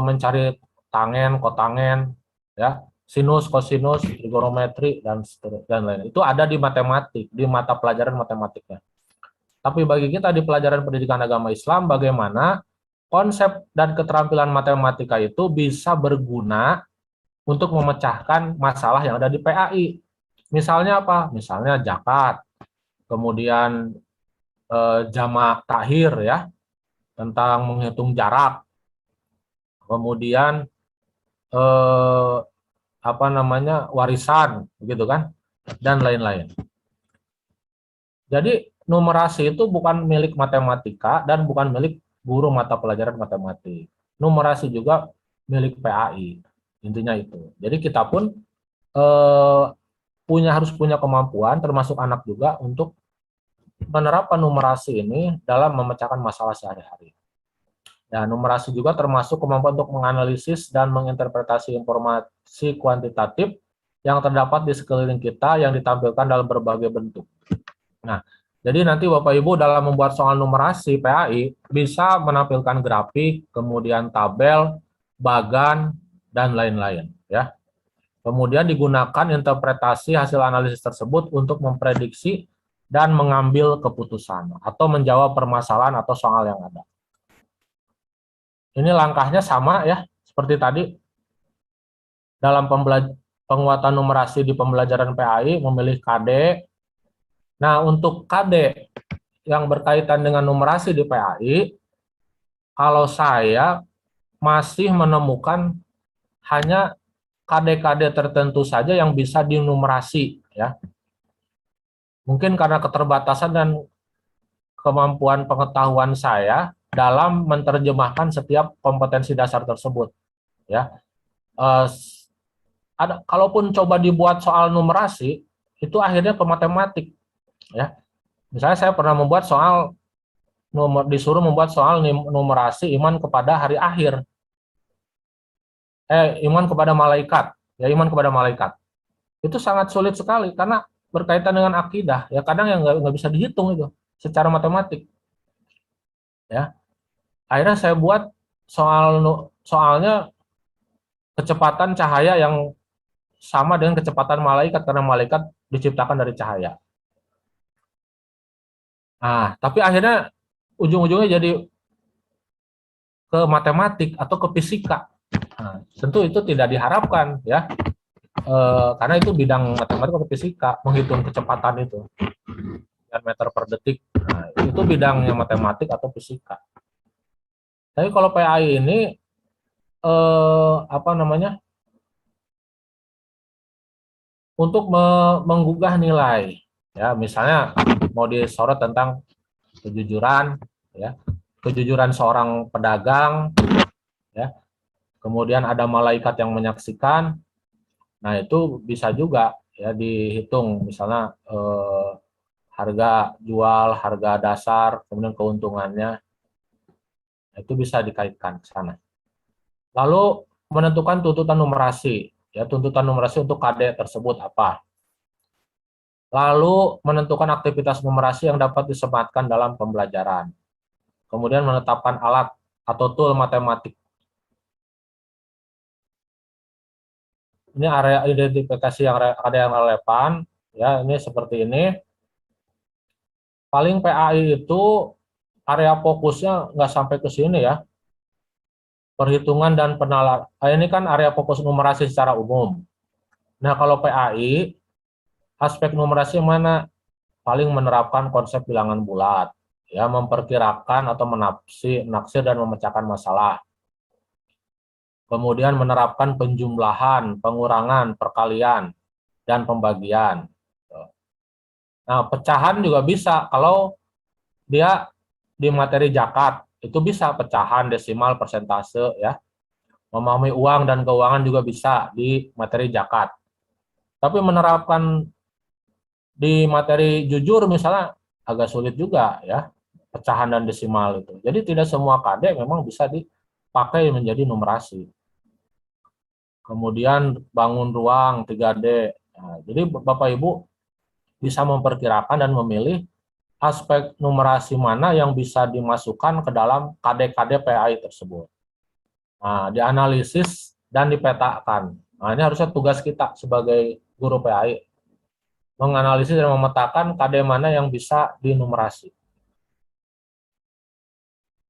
mencari tangen, kotangen, ya, sinus, kosinus, trigonometri, dan seterusnya, dan lain. Itu ada di matematik, di mata pelajaran matematiknya. Tapi bagi kita di pelajaran pendidikan agama Islam, bagaimana konsep dan keterampilan matematika itu bisa berguna untuk memecahkan masalah yang ada di PAI. Misalnya apa? Misalnya zakat, kemudian jamak takhir ya, tentang menghitung jarak, kemudian apa namanya, warisan, gitu kan, dan lain-lain. Jadi numerasi itu bukan milik matematika dan bukan milik guru mata pelajaran matematik. Numerasi juga milik PAI. Intinya itu. Jadi kita pun harus punya kemampuan, termasuk anak juga, untuk menerapkan numerasi ini dalam memecahkan masalah sehari-hari. Dan numerasi juga termasuk kemampuan untuk menganalisis dan menginterpretasi informasi kuantitatif yang terdapat di sekeliling kita yang ditampilkan dalam berbagai bentuk. Nah, jadi nanti Bapak Ibu dalam membuat soal numerasi PAI bisa menampilkan grafik, kemudian tabel, bagan, dan lain-lain ya. Kemudian digunakan interpretasi hasil analisis tersebut untuk memprediksi dan mengambil keputusan atau menjawab permasalahan atau soal yang ada. Ini langkahnya sama ya, seperti tadi. Dalam penguatan numerasi di pembelajaran PAI, memilih KD. Nah, untuk KD yang berkaitan dengan numerasi di PAI, kalau saya masih menemukan hanya KD-KD tertentu saja yang bisa dinumerasi ya. Mungkin karena keterbatasan dan kemampuan pengetahuan saya dalam menerjemahkan setiap kompetensi dasar tersebut ya. Kalaupun coba dibuat soal numerasi, itu akhirnya ke matematik ya. Misalnya saya pernah membuat soal disuruh membuat soal numerasi iman kepada hari akhir. Iman kepada malaikat, ya, iman kepada malaikat. Itu sangat sulit sekali karena berkaitan dengan akidah, ya, kadang yang nggak bisa dihitung itu secara matematik. Ya, akhirnya saya buat soalnya kecepatan cahaya yang sama dengan kecepatan malaikat karena malaikat diciptakan dari cahaya. Nah, tapi akhirnya ujung-ujungnya jadi ke matematik atau ke fisika. Nah, tentu itu tidak diharapkan ya, karena itu bidang matematika atau fisika, menghitung kecepatan itu, meter per detik. Nah, itu bidangnya matematik atau fisika. Tapi kalau PAI ini apa namanya, untuk menggugah nilai, ya, misalnya mau disorot tentang kejujuran, ya, kejujuran seorang pedagang, ya, kemudian ada malaikat yang menyaksikan. Nah, itu bisa juga ya dihitung, misalnya harga jual, harga dasar, kemudian keuntungannya, itu bisa dikaitkan ke sana. Lalu menentukan tuntutan numerasi, ya, tuntutan numerasi untuk KD tersebut apa. Lalu menentukan aktivitas numerasi yang dapat disematkan dalam pembelajaran. Kemudian menetapkan alat atau tool matematik. Ini area identifikasi yang ada yang relevan, ya, ini seperti ini. Paling PAI itu area fokusnya nggak sampai ke sini ya. Perhitungan dan penalaran. Ini kan area fokus numerasi secara umum. Nah, kalau PAI, aspek numerasi mana? Paling menerapkan konsep bilangan bulat, ya, memperkirakan atau menaksir dan memecahkan masalah. Kemudian menerapkan penjumlahan, pengurangan, perkalian, dan pembagian. Nah, pecahan juga bisa kalau dia di materi zakat, itu bisa pecahan, desimal, persentase ya. Memahami uang dan keuangan juga bisa di materi zakat. Tapi menerapkan di materi jujur misalnya agak sulit juga ya, pecahan dan desimal itu. Jadi tidak semua KD memang bisa dipakai menjadi numerasi. kemudian bangun ruang 3D. Nah, jadi Bapak Ibu bisa memperkirakan dan memilih aspek numerasi mana yang bisa dimasukkan ke dalam KD-KD PAI tersebut. Nah, dianalisis dan dipetakan. Nah, ini harusnya tugas kita sebagai guru PAI, menganalisis dan memetakan KD mana yang bisa dinumerasi.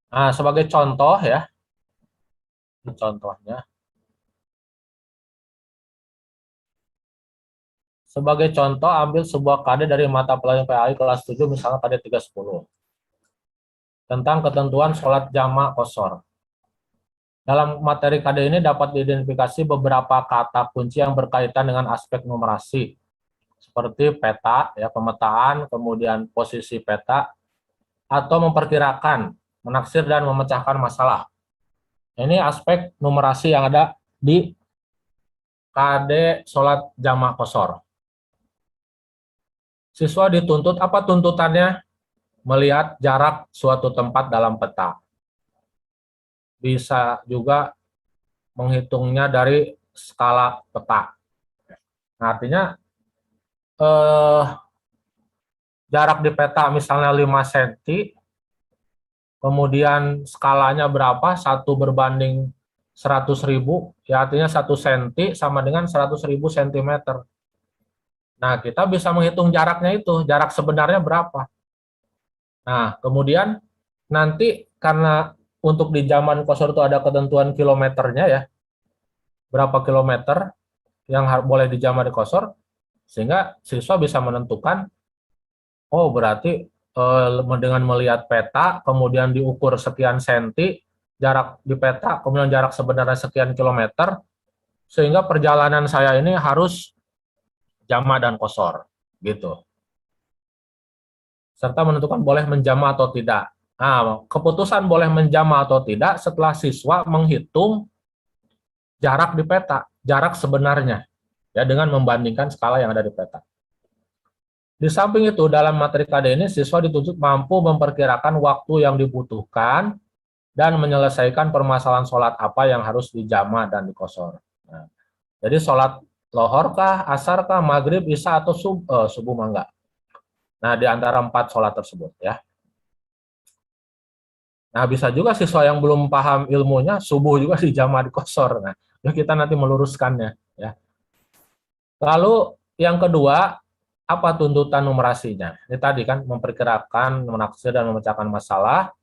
Nah, sebagai contoh ya, contohnya. Sebagai contoh, ambil sebuah KD dari mata pelajaran PAI kelas 7, misalnya KD 310. Tentang ketentuan sholat jamak qashar. Dalam materi KD ini dapat diidentifikasi beberapa kata kunci yang berkaitan dengan aspek numerasi, seperti peta, ya, pemetaan, kemudian posisi peta, atau memperkirakan, menaksir, dan memecahkan masalah. Ini aspek numerasi yang ada di KD sholat jamak qashar. Siswa dituntut, apa tuntutannya? Melihat jarak suatu tempat dalam peta. Bisa juga menghitungnya dari skala peta. Nah, artinya jarak di peta misalnya 5 cm, kemudian skalanya berapa? 1/100.000, ya artinya 1 cm sama dengan 100.000 cm. Nah, kita bisa menghitung jaraknya itu, jarak sebenarnya berapa. Nah, kemudian nanti karena untuk di zaman qashar itu ada ketentuan kilometernya ya, berapa kilometer yang boleh dijamah di qashar, sehingga siswa bisa menentukan, oh berarti dengan melihat peta, kemudian diukur sekian senti, jarak di peta, kemudian jarak sebenarnya sekian kilometer, sehingga perjalanan saya ini harus jamak dan qashar, gitu. Serta menentukan boleh menjamah atau tidak. Nah, keputusan boleh menjamah atau tidak setelah siswa menghitung jarak di peta, jarak sebenarnya, ya, dengan membandingkan skala yang ada di peta. Di samping itu, dalam materi KD ini, siswa dituntut mampu memperkirakan waktu yang dibutuhkan dan menyelesaikan permasalahan sholat apa yang harus dijamah dan diqashar. Nah, jadi sholat lohor kah, asar kah, maghrib, isya, atau subuh mah enggak. Nah, di antara 4 sholat tersebut ya. Nah, bisa juga siswa yang belum paham ilmunya, subuh juga dijamah diqashar. Nah, ya kita nanti meluruskannya ya. Lalu yang kedua, apa tuntutan numerasinya? Ini tadi kan memperkirakan, menaksir, dan memecahkan masalah.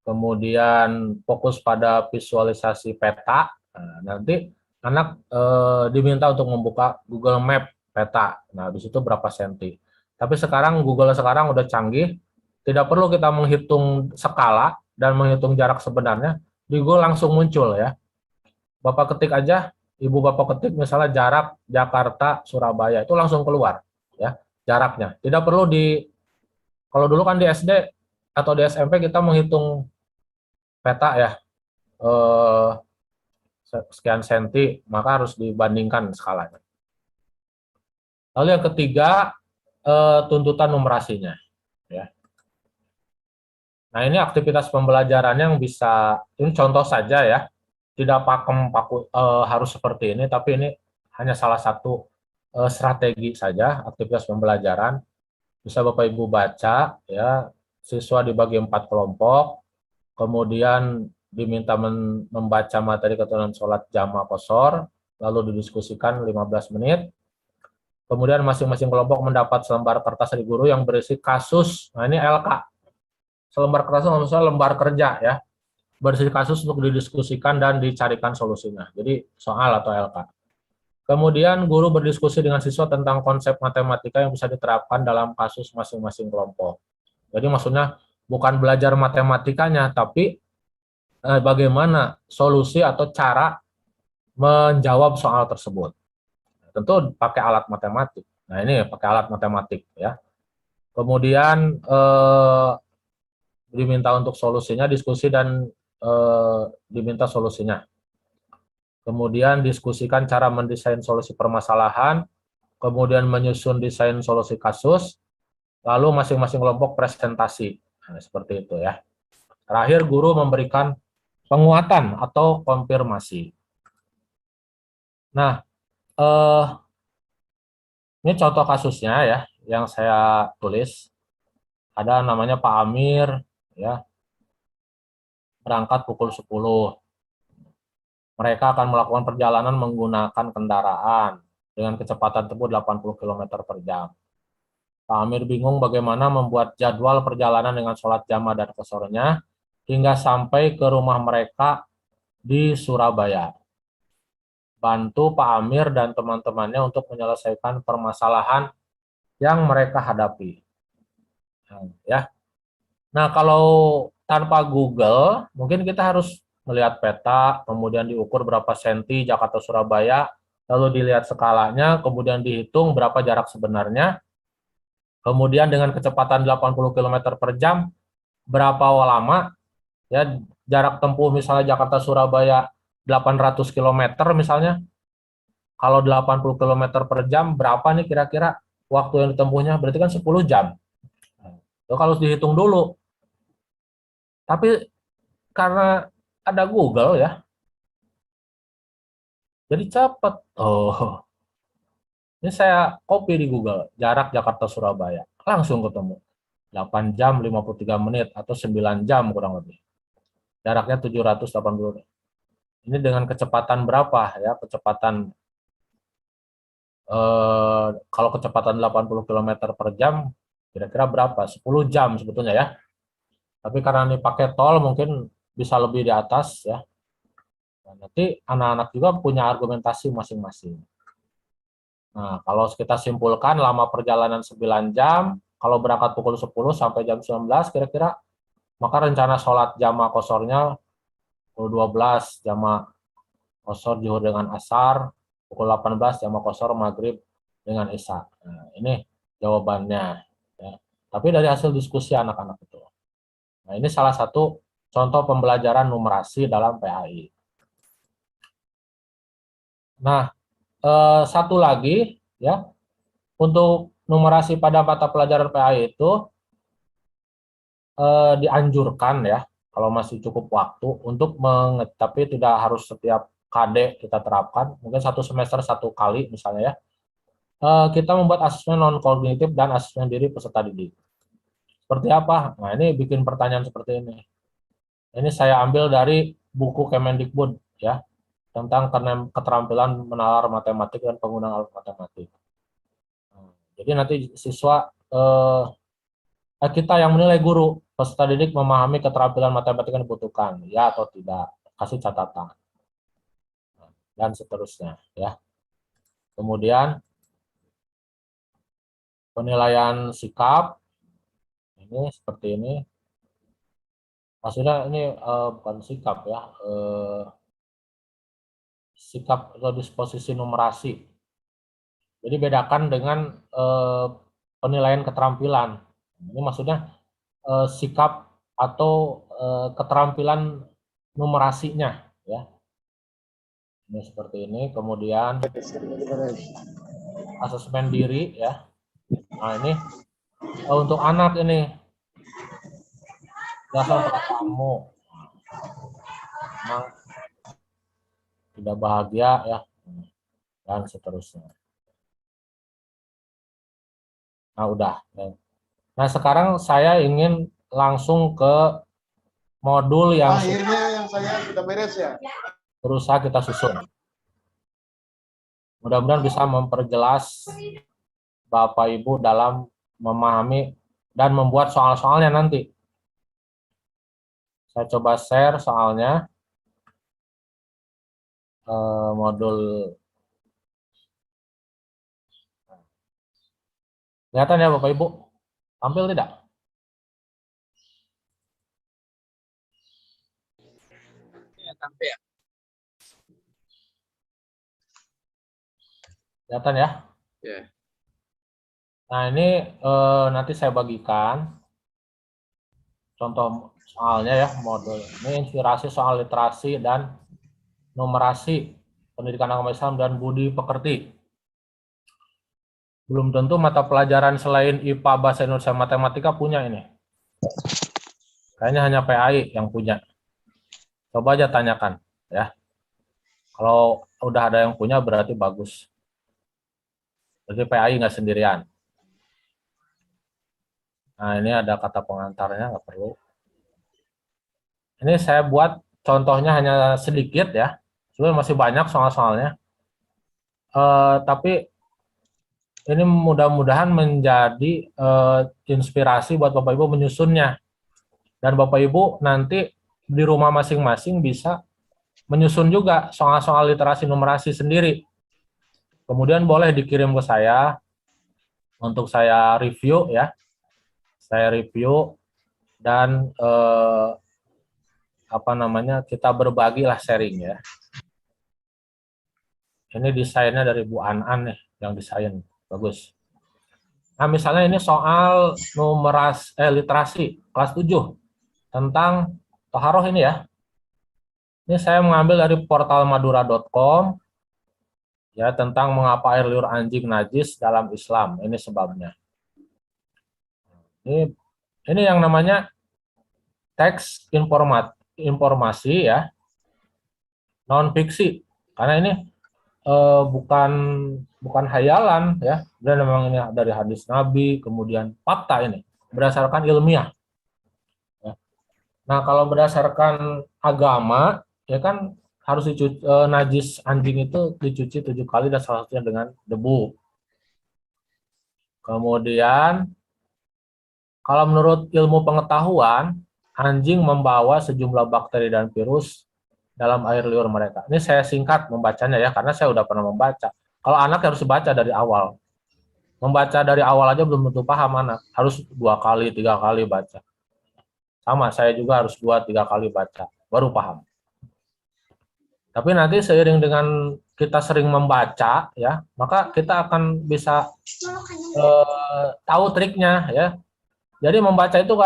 Kemudian fokus pada visualisasi peta. Nah, nanti anak diminta untuk membuka Google Map peta. Nah, di situ berapa senti. Tapi sekarang Google sekarang udah canggih, tidak perlu kita menghitung skala dan menghitung jarak sebenarnya, di Google langsung muncul ya. Bapak ketik aja, Ibu Bapak ketik misalnya jarak Jakarta Surabaya, itu langsung keluar ya jaraknya. Tidak perlu kalau dulu kan di SD atau di SMP kita menghitung peta ya, sekian senti, maka harus dibandingkan skalanya. Lalu yang ketiga, tuntutan numerasinya ya. Nah, ini aktivitas pembelajaran yang bisa, ini contoh saja ya, tidak harus seperti ini, tapi ini hanya salah satu strategi saja aktivitas pembelajaran. Bisa Bapak Ibu baca ya, siswa dibagi 4 kelompok, kemudian diminta membaca materi ketentuan sholat jamak qashar, lalu didiskusikan 15 menit. Kemudian masing-masing kelompok mendapat selembar kertas dari guru yang berisi kasus. Nah, ini LK. Selembar kertas maksudnya lembar kerja ya, berisi kasus untuk didiskusikan dan dicarikan solusinya. Jadi soal atau LK. Kemudian guru berdiskusi dengan siswa tentang konsep matematika yang bisa diterapkan dalam kasus masing-masing kelompok. Jadi maksudnya bukan belajar matematikanya, tapi bagaimana solusi atau cara menjawab soal tersebut. Tentu pakai alat matematik. Nah, ini pakai alat matematik ya. Kemudian diminta untuk solusinya, diskusi dan diminta solusinya. Kemudian diskusikan cara mendesain solusi permasalahan, kemudian menyusun desain solusi kasus, lalu masing-masing kelompok presentasi. Nah, seperti itu ya. Terakhir, guru memberikan penguatan atau konfirmasi. Nah, eh, ini contoh kasusnya ya yang saya tulis. Ada namanya Pak Amir, ya, berangkat pukul 10. Mereka akan melakukan perjalanan menggunakan kendaraan dengan kecepatan tempuh 80 km per jam. Pak Amir bingung bagaimana membuat jadwal perjalanan dengan sholat jamaah dan kesornya hingga sampai ke rumah mereka di Surabaya. Bantu Pak Amir dan teman-temannya untuk menyelesaikan permasalahan yang mereka hadapi. Ya. Nah, kalau tanpa Google, mungkin kita harus melihat peta, kemudian diukur berapa senti Jakarta Surabaya, lalu dilihat skalanya, kemudian dihitung berapa jarak sebenarnya, kemudian dengan kecepatan 80 km per jam, berapa lama ya jarak tempuh misalnya Jakarta Surabaya 800 km misalnya, kalau 80 km per jam berapa nih kira-kira waktu yang ditempuhnya, berarti kan 10 jam. Itu kalau dihitung dulu. Tapi karena ada Google ya, jadi cepat. Oh, ini saya copy di Google, jarak Jakarta Surabaya. Langsung ketemu. 8 jam 53 menit atau 9 jam kurang lebih. Jaraknya 780. Ini dengan kecepatan berapa ya? Kecepatan kalau kecepatan 80 km per jam kira-kira berapa? 10 jam sebetulnya ya. Tapi karena ini pakai tol mungkin bisa lebih di atas ya. Nah, nanti anak-anak juga punya argumentasi masing-masing. Nah, kalau kita simpulkan lama perjalanan 9 jam, kalau berangkat pukul 10 sampai jam 19 kira-kira, maka rencana sholat jamaah kosornya pukul 12 jamaah kosor zuhur dengan asar, pukul 18 jamaah kosor maghrib dengan isya. Nah, ini jawabannya. Ya. Tapi dari hasil diskusi anak-anak itu. Nah, ini salah satu contoh pembelajaran numerasi dalam PAI. Nah, satu lagi ya, untuk numerasi pada mata pelajaran PAI itu dianjurkan ya, kalau masih cukup waktu untuk tapi tidak harus setiap KD kita terapkan, mungkin satu semester satu kali misalnya ya, kita membuat asesmen non kognitif dan asesmen diri peserta didik. Seperti apa? Nah, ini bikin pertanyaan seperti ini. Ini saya ambil dari buku Kemendikbud ya, tentang keterampilan menalar matematik dan penggunaan alat matematik. Jadi nanti siswa kita yang menilai guru peserta didik memahami keterampilan matematika yang dibutuhkan, ya atau tidak, kasih catatan dan seterusnya ya. Kemudian penilaian sikap ini seperti ini, maksudnya ini bukan sikap ya, sikap atau disposisi numerasi. Jadi bedakan dengan penilaian keterampilan. Ini maksudnya sikap atau keterampilan numerasinya ya. Ini seperti ini, kemudian asesmen diri ya. Nah, ini untuk anak ini dasar untuk kamu memang tidak bahagia ya, dan seterusnya. Nah, udah. Nah, sekarang saya ingin langsung ke modul yang akhirnya yang saya sudah beres ya. berusaha kita susun. Mudah-mudahan bisa memperjelas Bapak Ibu dalam memahami dan membuat soal-soalnya nanti. Saya coba share soalnya. Modul. Kelihatan ya Bapak Ibu? Tampil tidak? Ya, tampil. Kelihatan ya? Ya. Nah, ini nanti saya bagikan contoh soalnya ya, modul. Ini inspirasi soal literasi dan numerasi pendidikan agama Islam dan budi pekerti. Belum tentu mata pelajaran selain IPA, Bahasa Indonesia, Matematika punya ini. Kayaknya hanya PAI yang punya. Coba aja tanyakan ya. Kalau udah ada yang punya berarti bagus. Berarti PAI nggak sendirian. Nah, ini ada kata pengantarnya, nggak perlu. Ini saya buat contohnya hanya sedikit ya. Sebenarnya masih banyak soal-soalnya. Tapi ini mudah-mudahan menjadi inspirasi buat Bapak Ibu menyusunnya. Dan Bapak Ibu nanti di rumah masing-masing bisa menyusun juga soal-soal literasi numerasi sendiri. Kemudian boleh dikirim ke saya untuk saya review ya. Saya review dan kita berbagilah sharing ya. Ini desainnya dari Bu An-An nih yang desain, bagus. Nah, misalnya ini soal literasi kelas 7 tentang toharoh ini ya. Ini saya mengambil dari portal madura.com ya, tentang mengapa air liur anjing najis dalam Islam. Ini sebabnya. Ini yang namanya teks informasi ya, non fiksi. Karena ini bukan hayalan ya, dan memang ini dari hadis Nabi, kemudian fakta ini berdasarkan ilmiah. Ya. Nah, kalau berdasarkan agama ya kan harus dicuci, najis anjing itu dicuci 7 kali dan salah satunya dengan debu. Kemudian kalau menurut ilmu pengetahuan, anjing membawa sejumlah bakteri dan virus dalam air liur mereka. Ini saya singkat membacanya ya, karena saya udah pernah membaca. Kalau anak harus baca dari awal. Membaca dari awal aja belum tentu paham anak. Harus 2 kali, 3 kali baca. Sama, saya juga harus 2, 3 kali baca, baru paham. Tapi nanti seiring dengan kita sering membaca, ya, maka kita akan bisa tahu triknya, ya. Jadi membaca itu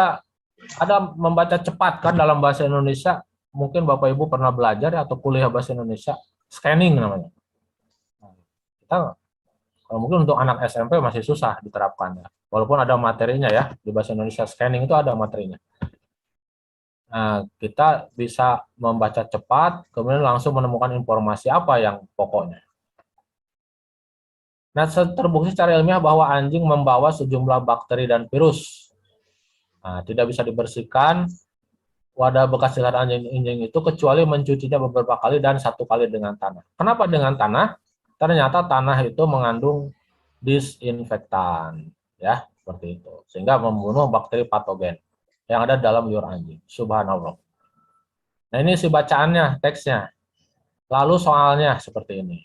ada membaca cepat kan dalam bahasa Indonesia. Mungkin Bapak Ibu pernah belajar atau kuliah bahasa Indonesia, scanning namanya. Kita kalau mungkin untuk anak SMP masih susah diterapkannya. Walaupun ada materinya ya, di bahasa Indonesia scanning itu ada materinya. Nah, kita bisa membaca cepat, kemudian langsung menemukan informasi apa yang pokoknya. Nah, terbukti secara ilmiah bahwa anjing membawa sejumlah bakteri dan virus. Nah, tidak bisa dibersihkan wadah bekas jilat anjing itu kecuali mencucinya beberapa kali dan 1 kali dengan tanah. Kenapa dengan tanah? Ternyata tanah itu mengandung disinfektan, ya, seperti itu. Sehingga membunuh bakteri patogen yang ada dalam liur anjing. Subhanallah. Nah, ini isi bacaannya, teksnya. Lalu soalnya seperti ini.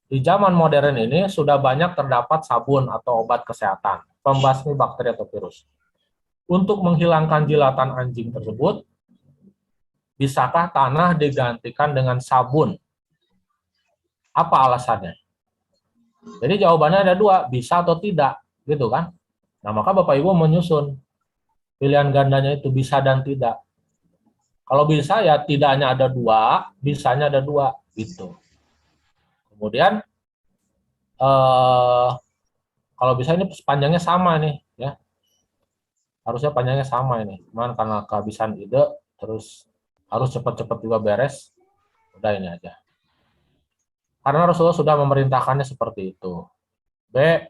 Di zaman modern ini sudah banyak terdapat sabun atau obat kesehatan, pembasmi bakteri atau virus. Untuk menghilangkan jilatan anjing tersebut, bisakah tanah digantikan dengan sabun? Apa alasannya? Jadi jawabannya ada 2, bisa atau tidak, gitu kan? Nah, maka Bapak Ibu menyusun pilihan gandanya itu bisa dan tidak. Kalau bisa ya tidaknya ada 2, bisanya ada 2, gitu. Kemudian kalau bisa ini panjangnya sama nih, ya. Harusnya panjangnya sama ini. Cuman karena kehabisan ide, terus harus cepat-cepat juga beres. Udah ini aja. Karena Rasulullah sudah memerintahkannya seperti itu. B,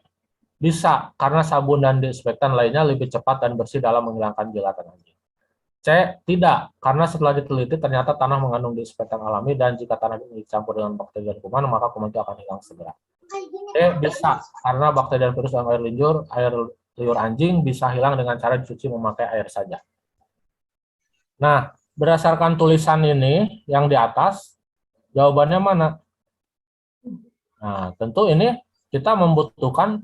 bisa karena sabun dan disinfektan lainnya lebih cepat dan bersih dalam menghilangkan jilatan anjing. C, tidak, karena setelah diteliti ternyata tanah mengandung disinfektan alami dan jika tanah ini dicampur dengan bakteri dan kuman, maka kuman itu akan hilang segera. D, bisa, karena bakteri dan virus dalam air liur anjing bisa hilang dengan cara dicuci memakai air saja. Nah, berdasarkan tulisan ini yang di atas, jawabannya mana? Nah, tentu ini kita membutuhkan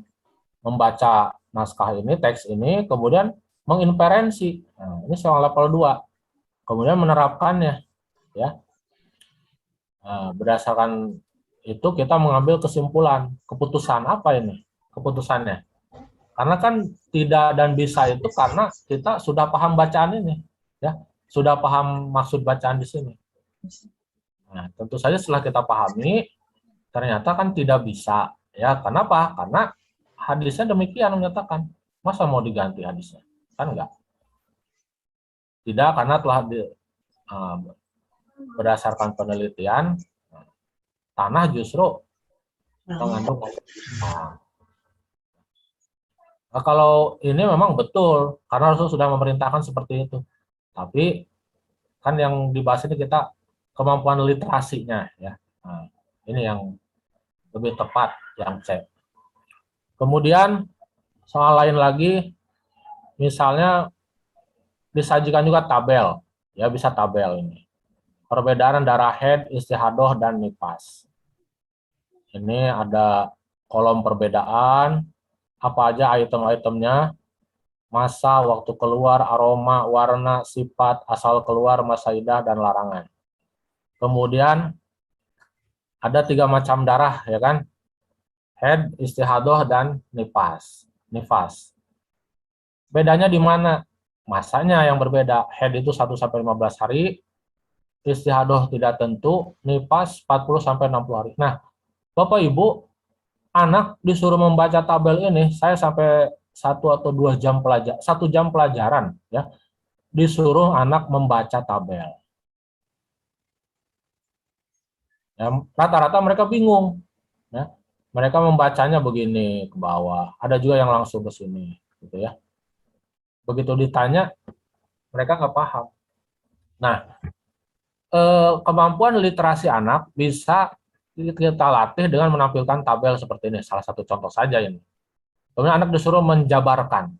membaca naskah ini, teks ini, kemudian menginferensi. Nah, ini soal level 2. Kemudian menerapkannya, ya. Nah, berdasarkan itu kita mengambil kesimpulan, keputusan apa ini? Keputusannya. Karena kan tidak dan bisa itu karena kita sudah paham bacaan ini, ya. Sudah paham maksud bacaan di sini. Nah, tentu saja setelah kita pahami, ternyata kan tidak bisa, ya. Kenapa? Karena hadisnya demikian menyatakan. Masa mau diganti hadisnya? Kan enggak. Tidak, karena telah berdasarkan penelitian, tanah justru mengandung oksigen. Nah, kalau ini memang betul, karena Rasul sudah memerintahkan seperti itu. Tapi kan yang dibahas ini kita kemampuan literasinya, ya. Nah, ini yang lebih tepat yang C. Kemudian soal lain lagi, misalnya disajikan juga tabel, ya bisa tabel ini. Perbedaan antara haid, istihadoh, dan nifas. Ini ada kolom perbedaan, apa aja item-itemnya, masa, waktu keluar, aroma, warna, sifat, asal keluar, masaidah, dan larangan. Kemudian ada 3 macam darah, ya kan? Haid, istihadoh, dan nifas. Bedanya di mana? Masanya yang berbeda. Haid itu 1-15 hari, istihadoh tidak tentu, nifas 40-60 hari. Nah, Bapak Ibu, anak disuruh membaca tabel ini, saya sampai 1 atau 2 jam pelajaran, 1 jam pelajaran, ya, disuruh anak membaca tabel. Ya, rata-rata mereka bingung, ya. Mereka membacanya begini ke bawah, ada juga yang langsung ke sini, gitu ya. Begitu ditanya, mereka nggak paham. Nah, kemampuan literasi anak bisa kita latih dengan menampilkan tabel seperti ini. Salah satu contoh saja ini. Kemudian anak disuruh menjabarkan.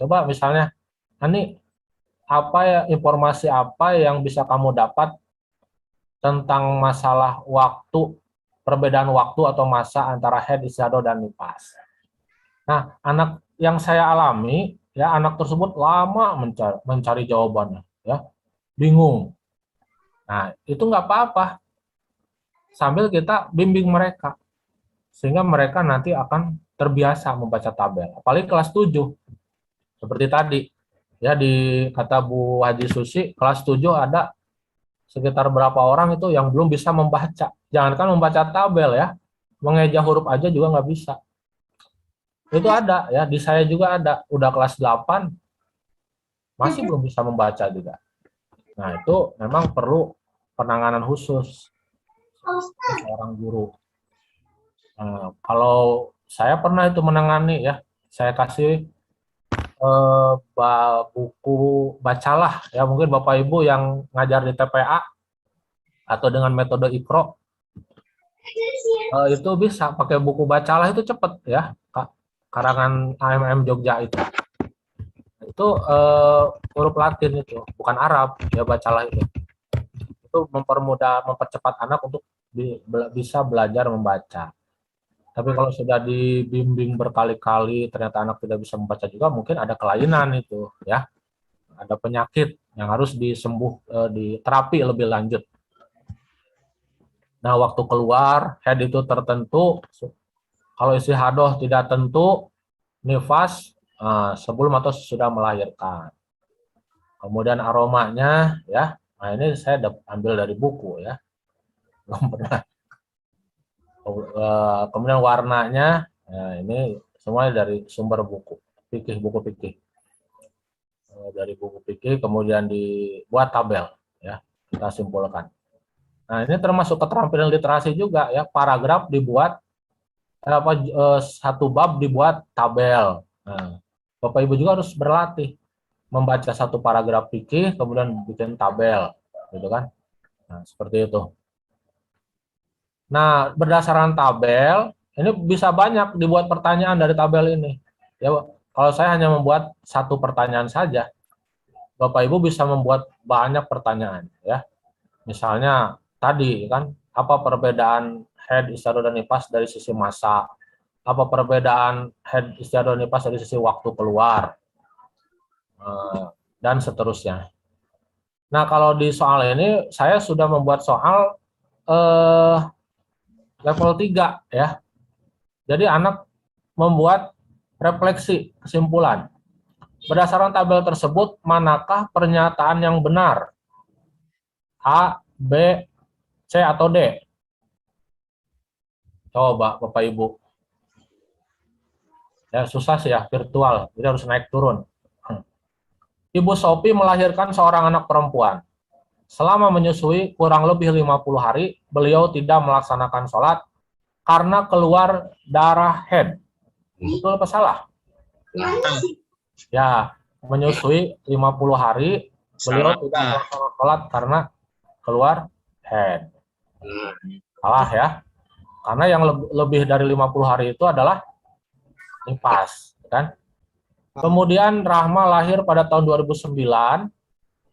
Coba misalnya, ini apa ya, informasi apa yang bisa kamu dapat tentang masalah waktu, perbedaan waktu atau masa antara haid, istihadah, dan nifas. Nah, anak yang saya alami, ya, anak tersebut lama mencari jawabannya, ya, bingung. Nah, itu nggak apa-apa, sambil kita bimbing mereka, sehingga mereka nanti akan terbiasa membaca tabel. Apalagi kelas 7, seperti tadi, ya, di kata Bu Haji Susi, kelas 7 ada sekitar berapa orang itu yang belum bisa membaca. Jangankan membaca tabel, ya, mengeja huruf aja juga nggak bisa. Itu ada, ya, di saya juga ada, udah kelas 8, masih belum bisa membaca juga. Nah, itu memang perlu penanganan khusus seorang guru. Kalau saya pernah itu menangani, ya, saya kasih buku bacalah, ya, mungkin Bapak Ibu yang ngajar di TPA atau dengan metode IKRO, itu bisa pakai buku bacalah, itu cepet, ya, karangan AMM Jogja itu huruf Latin, itu bukan Arab, ya, bacalah itu mempermudah, mempercepat anak untuk bisa belajar membaca. Tapi kalau sudah dibimbing berkali-kali ternyata anak tidak bisa membaca juga, mungkin ada kelainan itu, ya, ada penyakit yang harus diterapi lebih lanjut. Nah, waktu keluar haid itu tertentu, kalau istihadoh tidak tentu, nifas sebelum atau sesudah melahirkan. Kemudian aromanya, ya, nah ini saya ambil dari buku, ya, belum pernah. Kemudian warnanya, nah ini semuanya dari sumber buku fikih, dari buku fikih, kemudian dibuat tabel, ya, kita simpulkan. Nah, ini termasuk keterampilan literasi juga, ya, paragraf dibuat, satu bab dibuat tabel. Nah, Bapak Ibu juga harus berlatih membaca satu paragraf fikih kemudian bikin tabel, gitu kan. Nah, seperti itu. Nah, berdasarkan tabel, ini bisa banyak dibuat pertanyaan dari tabel ini. Ya, kalau saya hanya membuat satu pertanyaan saja, Bapak Ibu bisa membuat banyak pertanyaan, ya. Misalnya tadi kan, apa perbedaan haid, istihadah, dan nifas dari sisi masa? Apa perbedaan haid, istihadah, dan nifas dari sisi waktu keluar? Dan seterusnya. Nah, kalau di soal ini saya sudah membuat soal level 3, ya. Jadi anak membuat refleksi kesimpulan. Berdasarkan tabel tersebut, manakah pernyataan yang benar? A, B, C, atau D? Coba Bapak Ibu. Ya, susah sih, ya, virtual, jadi harus naik turun. Ibu Sophie melahirkan seorang anak perempuan. selama menyusui kurang lebih 50 hari, beliau tidak melaksanakan sholat karena keluar darah haid. Betul apa salah? Ya, menyusui 50 hari, beliau Salah. tidak melaksanakan sholat karena keluar haid. Salah ya. Karena yang lebih dari 50 hari itu adalah nifas, kan? Kemudian Rahma lahir pada tahun 2009.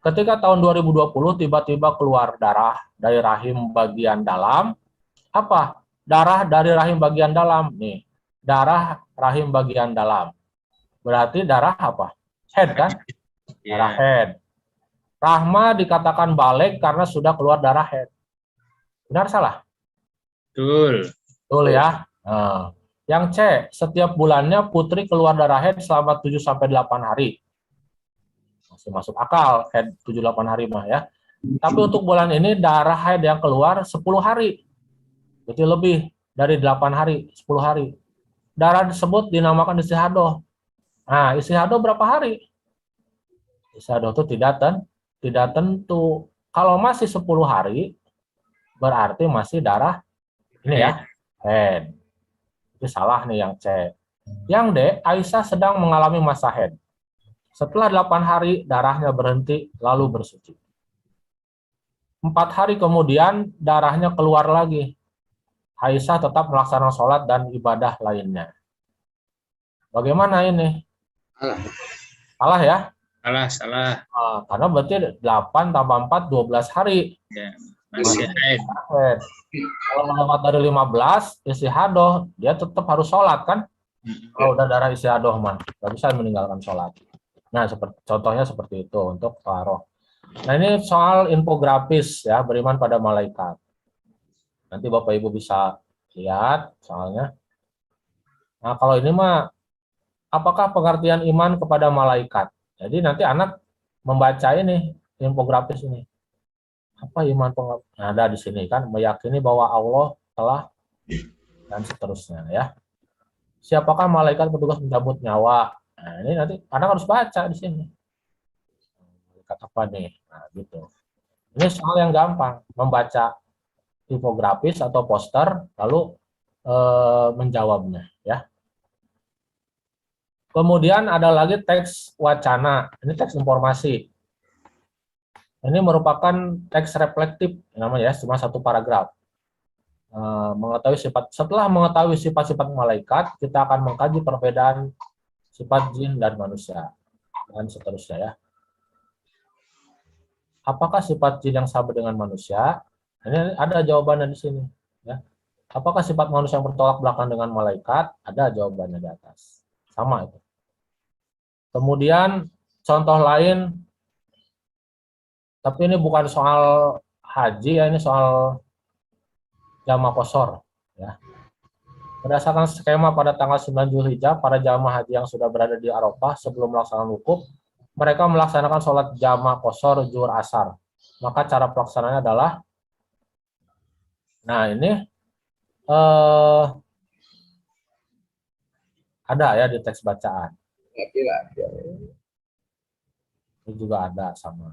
Ketika tahun 2020 tiba-tiba keluar darah dari rahim bagian dalam. Apa? Darah dari rahim bagian dalam. Nih, darah rahim bagian dalam. Berarti darah apa? Head kan? Darah Ya. head. Rahma dikatakan balik karena sudah keluar darah head. Benar salah? Betul. Betul ya. Nah, yang C, setiap bulannya Putri keluar darah haid selama 7-8 hari. Masih masuk akal, haid 7-8 hari mah ya. Tapi untuk bulan ini darah haid yang keluar 10 hari. Berarti lebih dari 8 hari, 10 hari. Darah tersebut dinamakan istihadoh. Nah, istihadoh berapa hari? Istihadoh itu tidak tentu. Kalau masih 10 hari, berarti masih darah ini ya, haid. Itu salah nih yang C. Yang D, Aisyah sedang mengalami masa haid. Setelah 8 hari, darahnya berhenti, lalu bersuci. 4 hari kemudian, darahnya keluar lagi. Aisyah tetap melaksanakan sholat dan ibadah lainnya. Bagaimana ini? Salah ya? Salah. Karena berarti 8 tambah 4, 12 hari. Ya. Masih haid. Haid. Kalau melewat dari 15, istihadoh, dia tetap harus sholat kan? Kalau udah darah istihadoh man, nggak bisa meninggalkan sholat. Nah, contohnya seperti itu untuk taroh. Nah, ini soal infografis ya, beriman pada malaikat. Nanti Bapak Ibu bisa lihat soalnya. Nah, kalau ini mah, apakah pengertian iman kepada malaikat? Jadi nanti anak membaca ini, infografis ini. Apa iman pengertian? Nah, ada di sini kan, meyakini bahwa Allah telah dan seterusnya ya. Siapakah malaikat petugas mencabut nyawa? Nah, ini nanti anak harus baca di sini. Malaikat apa nih? Nah, gitu. Ini soal yang gampang, membaca infografis atau poster, lalu menjawabnya. Ya. Kemudian ada lagi teks wacana, ini teks informasi. Ini merupakan teks reflektif, namanya ya, cuma satu paragraf. Setelah mengetahui sifat-sifat malaikat, kita akan mengkaji perbedaan sifat jin dan manusia, dan seterusnya ya. Apakah sifat jin yang sama dengan manusia? Ini ada jawabannya di sini. Ya. Apakah sifat manusia yang bertolak belakang dengan malaikat? Ada jawabannya di atas. Sama itu. Kemudian contoh lain, tapi ini bukan soal haji ya, ini soal jamaah qashar. Ya. Berdasarkan skema pada tanggal 9 Zulhijjah, para jamaah haji yang sudah berada di Arafah sebelum melaksanakan wukuf, mereka melaksanakan sholat jamaah qashar zuhur asar. Maka cara pelaksanaannya adalah, nah ini ada ya di teks bacaan. Ini juga ada sama.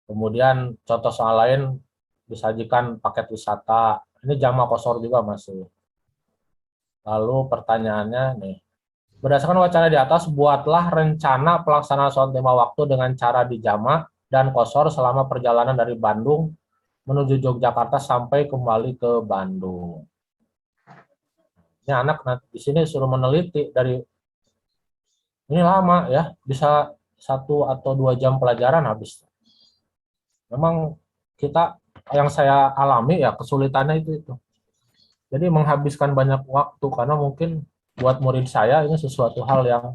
Kemudian contoh soal lain disajikan paket wisata. Ini jamaah qashar juga masih. Lalu pertanyaannya nih, berdasarkan wacana di atas, buatlah rencana pelaksanaan sholat 5 waktu dengan cara dijamak dan qashar selama perjalanan dari Bandung menuju Yogyakarta sampai kembali ke Bandung. Ini anak di sini suruh meneliti dari ini lama ya, bisa 1 atau 2 jam pelajaran habis. Memang kita yang saya alami ya kesulitannya itu. Jadi menghabiskan banyak waktu karena mungkin buat murid saya ini sesuatu hal yang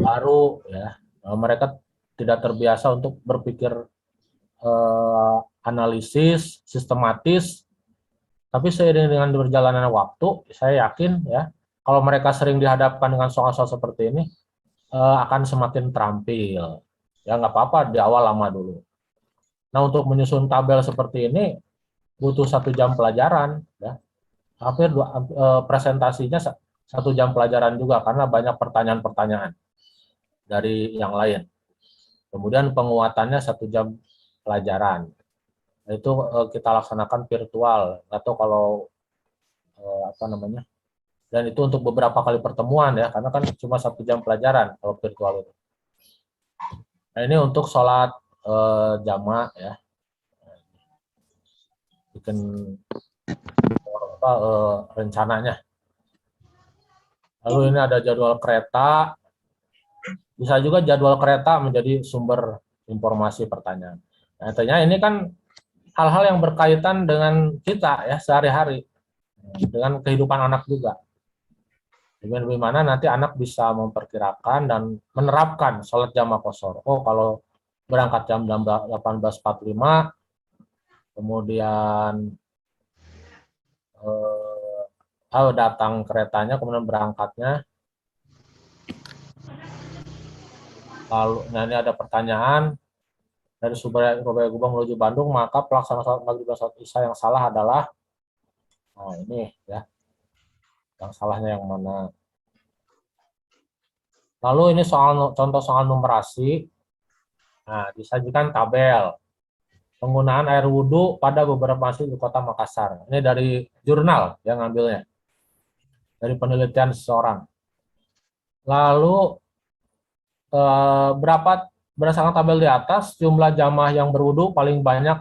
baru ya. Mereka tidak terbiasa untuk berpikir analisis sistematis. Tapi seiring dengan berjalannya waktu, saya yakin ya kalau mereka sering dihadapkan dengan soal-soal seperti ini akan semakin terampil. Ya nggak apa-apa di awal lama dulu. Nah untuk menyusun tabel seperti ini butuh 1 jam pelajaran ya. Hampir presentasinya 1 jam pelajaran juga karena banyak pertanyaan-pertanyaan dari yang lain. Kemudian penguatannya 1 jam pelajaran. Itu kita laksanakan virtual atau kalau apa namanya, dan itu untuk beberapa kali pertemuan ya, karena kan cuma 1 jam pelajaran kalau virtual itu. Nah, ini untuk sholat jamaah ya, bikin apa, rencananya. Lalu ini ada jadwal kereta, bisa juga jadwal kereta menjadi sumber informasi pertanyaan. Nah, artinya ini kan hal-hal yang berkaitan dengan kita ya sehari-hari, dengan kehidupan anak juga. Bagaimana nanti anak bisa memperkirakan dan menerapkan sholat jamaah qashar. Oh, kalau berangkat jam 18.45, kemudian datang keretanya, kemudian berangkatnya. Lalu, nah ini ada pertanyaan dari Surabaya Gubeng menuju Bandung, maka pelaksanaan sholat maghrib dan sholat isya yang salah adalah, nah ini ya, yang salahnya yang mana. Lalu ini contoh soal numerasi. Nah, disajikan tabel penggunaan air wudhu pada beberapa masjid di Kota Makassar. Ini dari jurnal yang ngambilnya, dari penelitian seseorang. Lalu berdasarkan tabel di atas, jumlah jamaah yang berwudhu paling banyak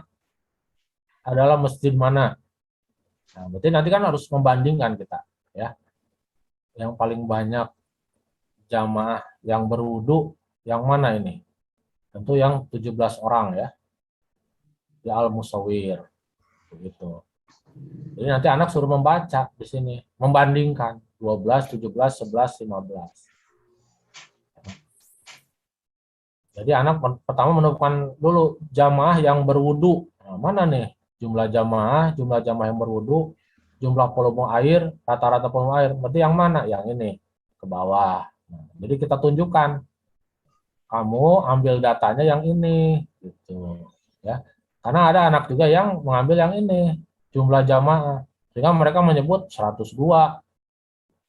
adalah masjid mana? Nah, berarti nanti kan harus membandingkan kita, ya. Yang paling banyak jamaah yang berwudhu yang mana ini? Tentu yang 17 orang ya. Di Al-Musawwir. Begitu. Jadi nanti anak suruh membaca di sini, membandingkan 12, 17, 11, 15. Jadi anak pertama menemukan dulu jamaah yang berwudu. Nah, mana nih jumlah jamaah yang berwudu, jumlah volume air, rata-rata volume air. Berarti yang mana? Yang ini ke bawah. Nah, jadi kita tunjukkan, kamu ambil datanya yang ini, gitu ya. Karena ada anak juga yang mengambil yang ini, jumlah jamaah, sehingga mereka menyebut 102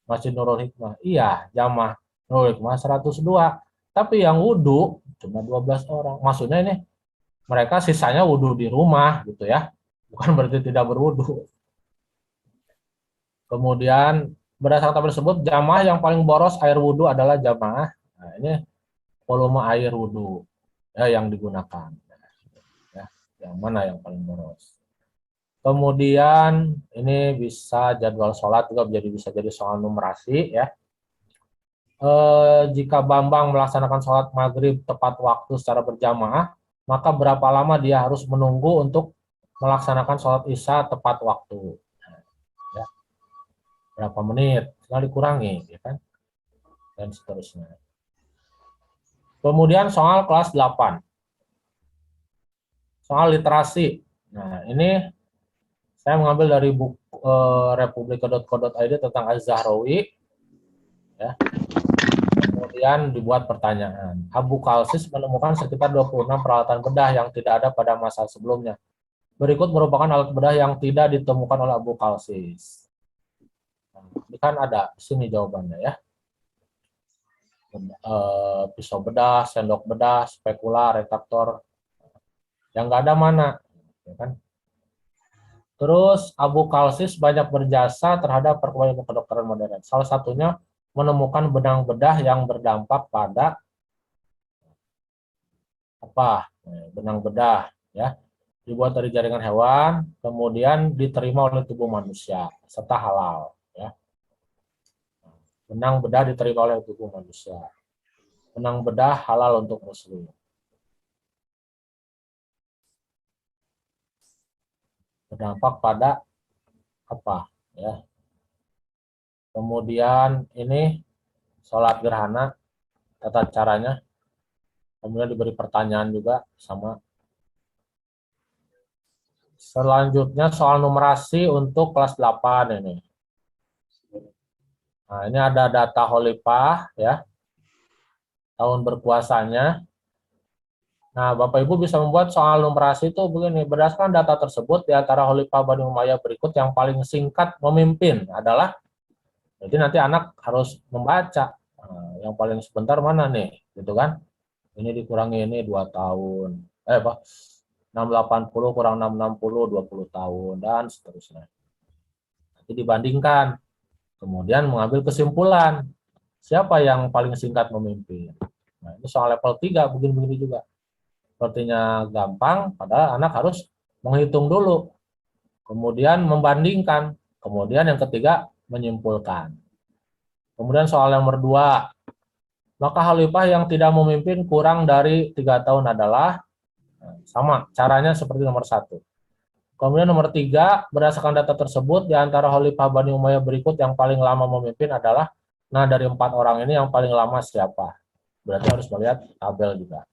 Masjid Nurul Hikmah. Iya, jamaah Nurul Hikmah 102. Tapi yang wudhu cuma 12 orang. Maksudnya ini mereka sisanya wudhu di rumah gitu ya. Bukan berarti tidak berwudhu. Kemudian berdasarkan tabel tersebut, jamaah yang paling boros air wudhu adalah jamaah. Nah, ini volume air wudhu ya, yang digunakan. Ya, yang mana yang paling boros. Kemudian ini bisa jadwal sholat juga bisa jadi soal numerasi ya. Jika Bambang melaksanakan sholat maghrib tepat waktu secara berjamaah, maka berapa lama dia harus menunggu untuk melaksanakan sholat isya tepat waktu? Ya. Berapa menit? Tinggal dikurangi, ya kan? Dan seterusnya. Kemudian soal kelas 8. Soal literasi. Nah, ini saya mengambil dari buku republika.co.id tentang Az-Zahrawi. Ya. Kemudian dibuat pertanyaan. Abu Kalsis menemukan sekitar 26 peralatan bedah yang tidak ada pada masa sebelumnya. Berikut merupakan alat bedah yang tidak ditemukan oleh Abu Kalsis. Nah, ini kan ada di sini jawabannya ya. Pisau bedah, sendok bedah, spekula, retraktor. Yang nggak ada mana? Ya kan? Terus Abu Kalsis banyak berjasa terhadap perkembangan kedokteran modern. Salah satunya menemukan benang bedah yang berdampak pada apa? Benang bedah ya, dibuat dari jaringan hewan, kemudian diterima oleh tubuh manusia serta halal ya. Benang bedah diterima oleh tubuh manusia. Benang bedah halal untuk muslim. Berdampak pada apa ya? Kemudian ini sholat gerhana, tata caranya. Kemudian diberi pertanyaan juga sama. Selanjutnya soal numerasi untuk kelas 8 ini. Nah, ini ada data Khalifah ya. Tahun berpuasanya. Nah, Bapak Ibu bisa membuat soal numerasi itu begini. Berdasarkan data tersebut, di antara Khalifah Bani Umayyah berikut yang paling singkat memimpin adalah. Jadi nanti anak harus membaca. Nah, yang paling sebentar mana nih, gitu kan? Ini dikurangi ini 2 tahun. 680 kurang 660, 20 tahun, dan seterusnya. Nanti dibandingkan, kemudian mengambil kesimpulan, siapa yang paling singkat memimpin. Nah, ini soal level 3, begini-begini juga. Sepertinya gampang, padahal anak harus menghitung dulu, kemudian membandingkan, kemudian yang ketiga, menyimpulkan. Kemudian soal yang nomor 2, maka khalifah yang tidak memimpin kurang dari 3 tahun adalah, sama, caranya seperti nomor 1. Kemudian nomor 3, berdasarkan data tersebut, di antara khalifah Bani Umayyah berikut yang paling lama memimpin adalah, nah dari 4 orang ini yang paling lama siapa? Berarti harus melihat tabel juga.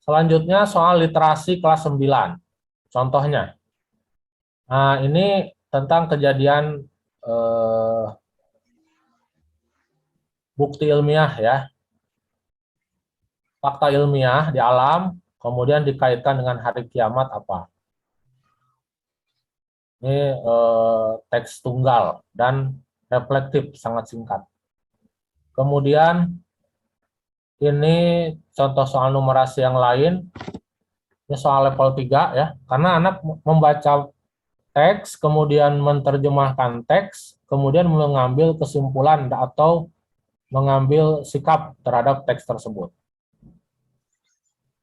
Selanjutnya soal literasi kelas 9. Contohnya, nah ini tentang kejadian bukti ilmiah ya. Fakta ilmiah di alam, kemudian dikaitkan dengan hari kiamat apa? Ini teks tunggal dan reflektif, sangat singkat. Kemudian ini contoh soal numerasi yang lain, ini soal level 3 ya, karena anak membaca teks, kemudian menerjemahkan teks, kemudian mengambil kesimpulan atau mengambil sikap terhadap teks tersebut.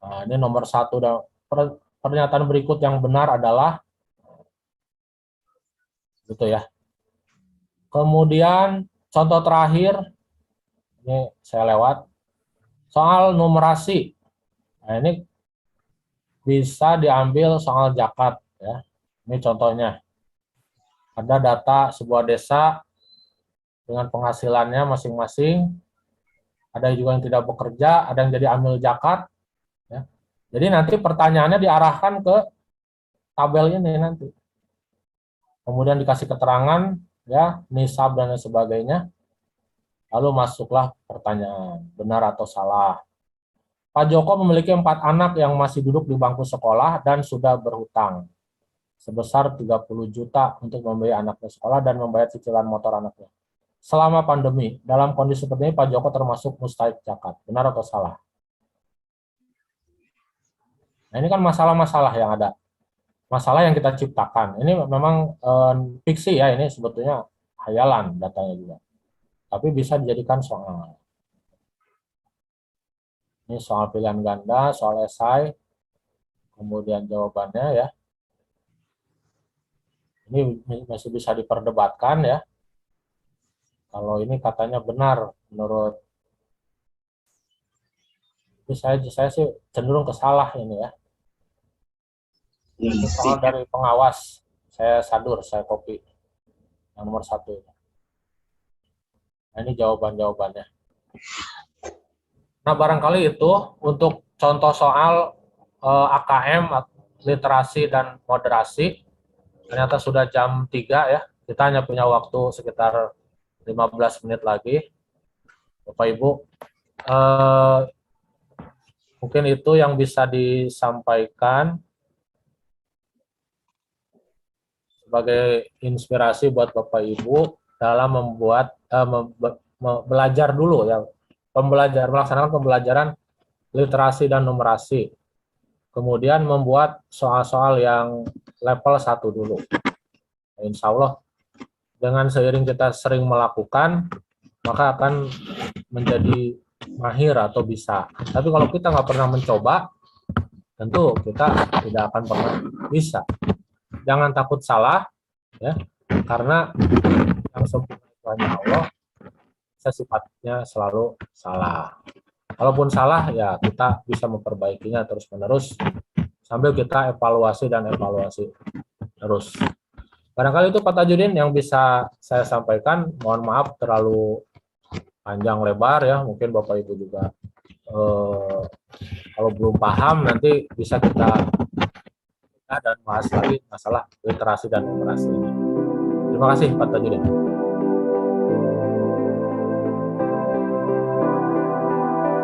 Nah, ini nomor 1, dan pernyataan berikut yang benar adalah gitu ya. Kemudian contoh terakhir, ini saya lewat, soal numerasi. Nah, ini bisa diambil soal zakat ya. Ini contohnya. Ada data sebuah desa dengan penghasilannya masing-masing. Ada juga yang tidak bekerja, ada yang jadi amil zakat ya. Jadi nanti pertanyaannya diarahkan ke tabel ini nanti. Kemudian dikasih keterangan ya, nisab dan lain sebagainya. Lalu masuklah pertanyaan, benar atau salah. Pak Joko memiliki 4 anak yang masih duduk di bangku sekolah dan sudah berhutang sebesar 30 juta untuk membiayai anaknya sekolah dan membayar cicilan motor anaknya. Selama pandemi, dalam kondisi seperti ini Pak Joko termasuk mustahik zakat. Benar atau salah? Nah, ini kan masalah-masalah yang ada. Masalah yang kita ciptakan. Ini memang fiksi ya, ini sebetulnya hayalan datanya juga. Tapi bisa dijadikan soal. Ini soal pilihan ganda, soal esai, kemudian jawabannya ya. Ini masih bisa diperdebatkan ya. Kalau ini katanya benar menurut saya sih cenderung ke salah ini ya. Ini soal dari pengawas. Saya sadur, saya copy yang nomor 1 ini. Nah, ini jawaban-jawabannya. Nah, barangkali itu untuk contoh soal AKM, literasi dan moderasi. Ternyata sudah jam 3 ya. Kita hanya punya waktu sekitar 15 menit lagi. Bapak Ibu, mungkin itu yang bisa disampaikan sebagai inspirasi buat Bapak Ibu dalam membuat belajar dulu ya, melaksanakan pembelajaran literasi dan numerasi. Kemudian membuat soal-soal yang level 1 dulu. Insya Allah dengan seiring kita sering melakukan, maka akan menjadi mahir atau bisa. Tapi kalau kita nggak pernah mencoba, tentu kita tidak akan pernah bisa. Jangan takut salah, ya, karena yang sempurna itu hanya Allah. Sifatnya selalu salah. Kalaupun salah, ya kita bisa memperbaikinya terus-menerus sambil kita evaluasi dan evaluasi terus. Barangkali itu Pak Tajudin yang bisa saya sampaikan. Mohon maaf terlalu panjang lebar ya. Mungkin Bapak Ibu juga kalau belum paham nanti bisa kita dan bahas lagi masalah literasi dan numerasi ini. Terima kasih Pak Tajudin.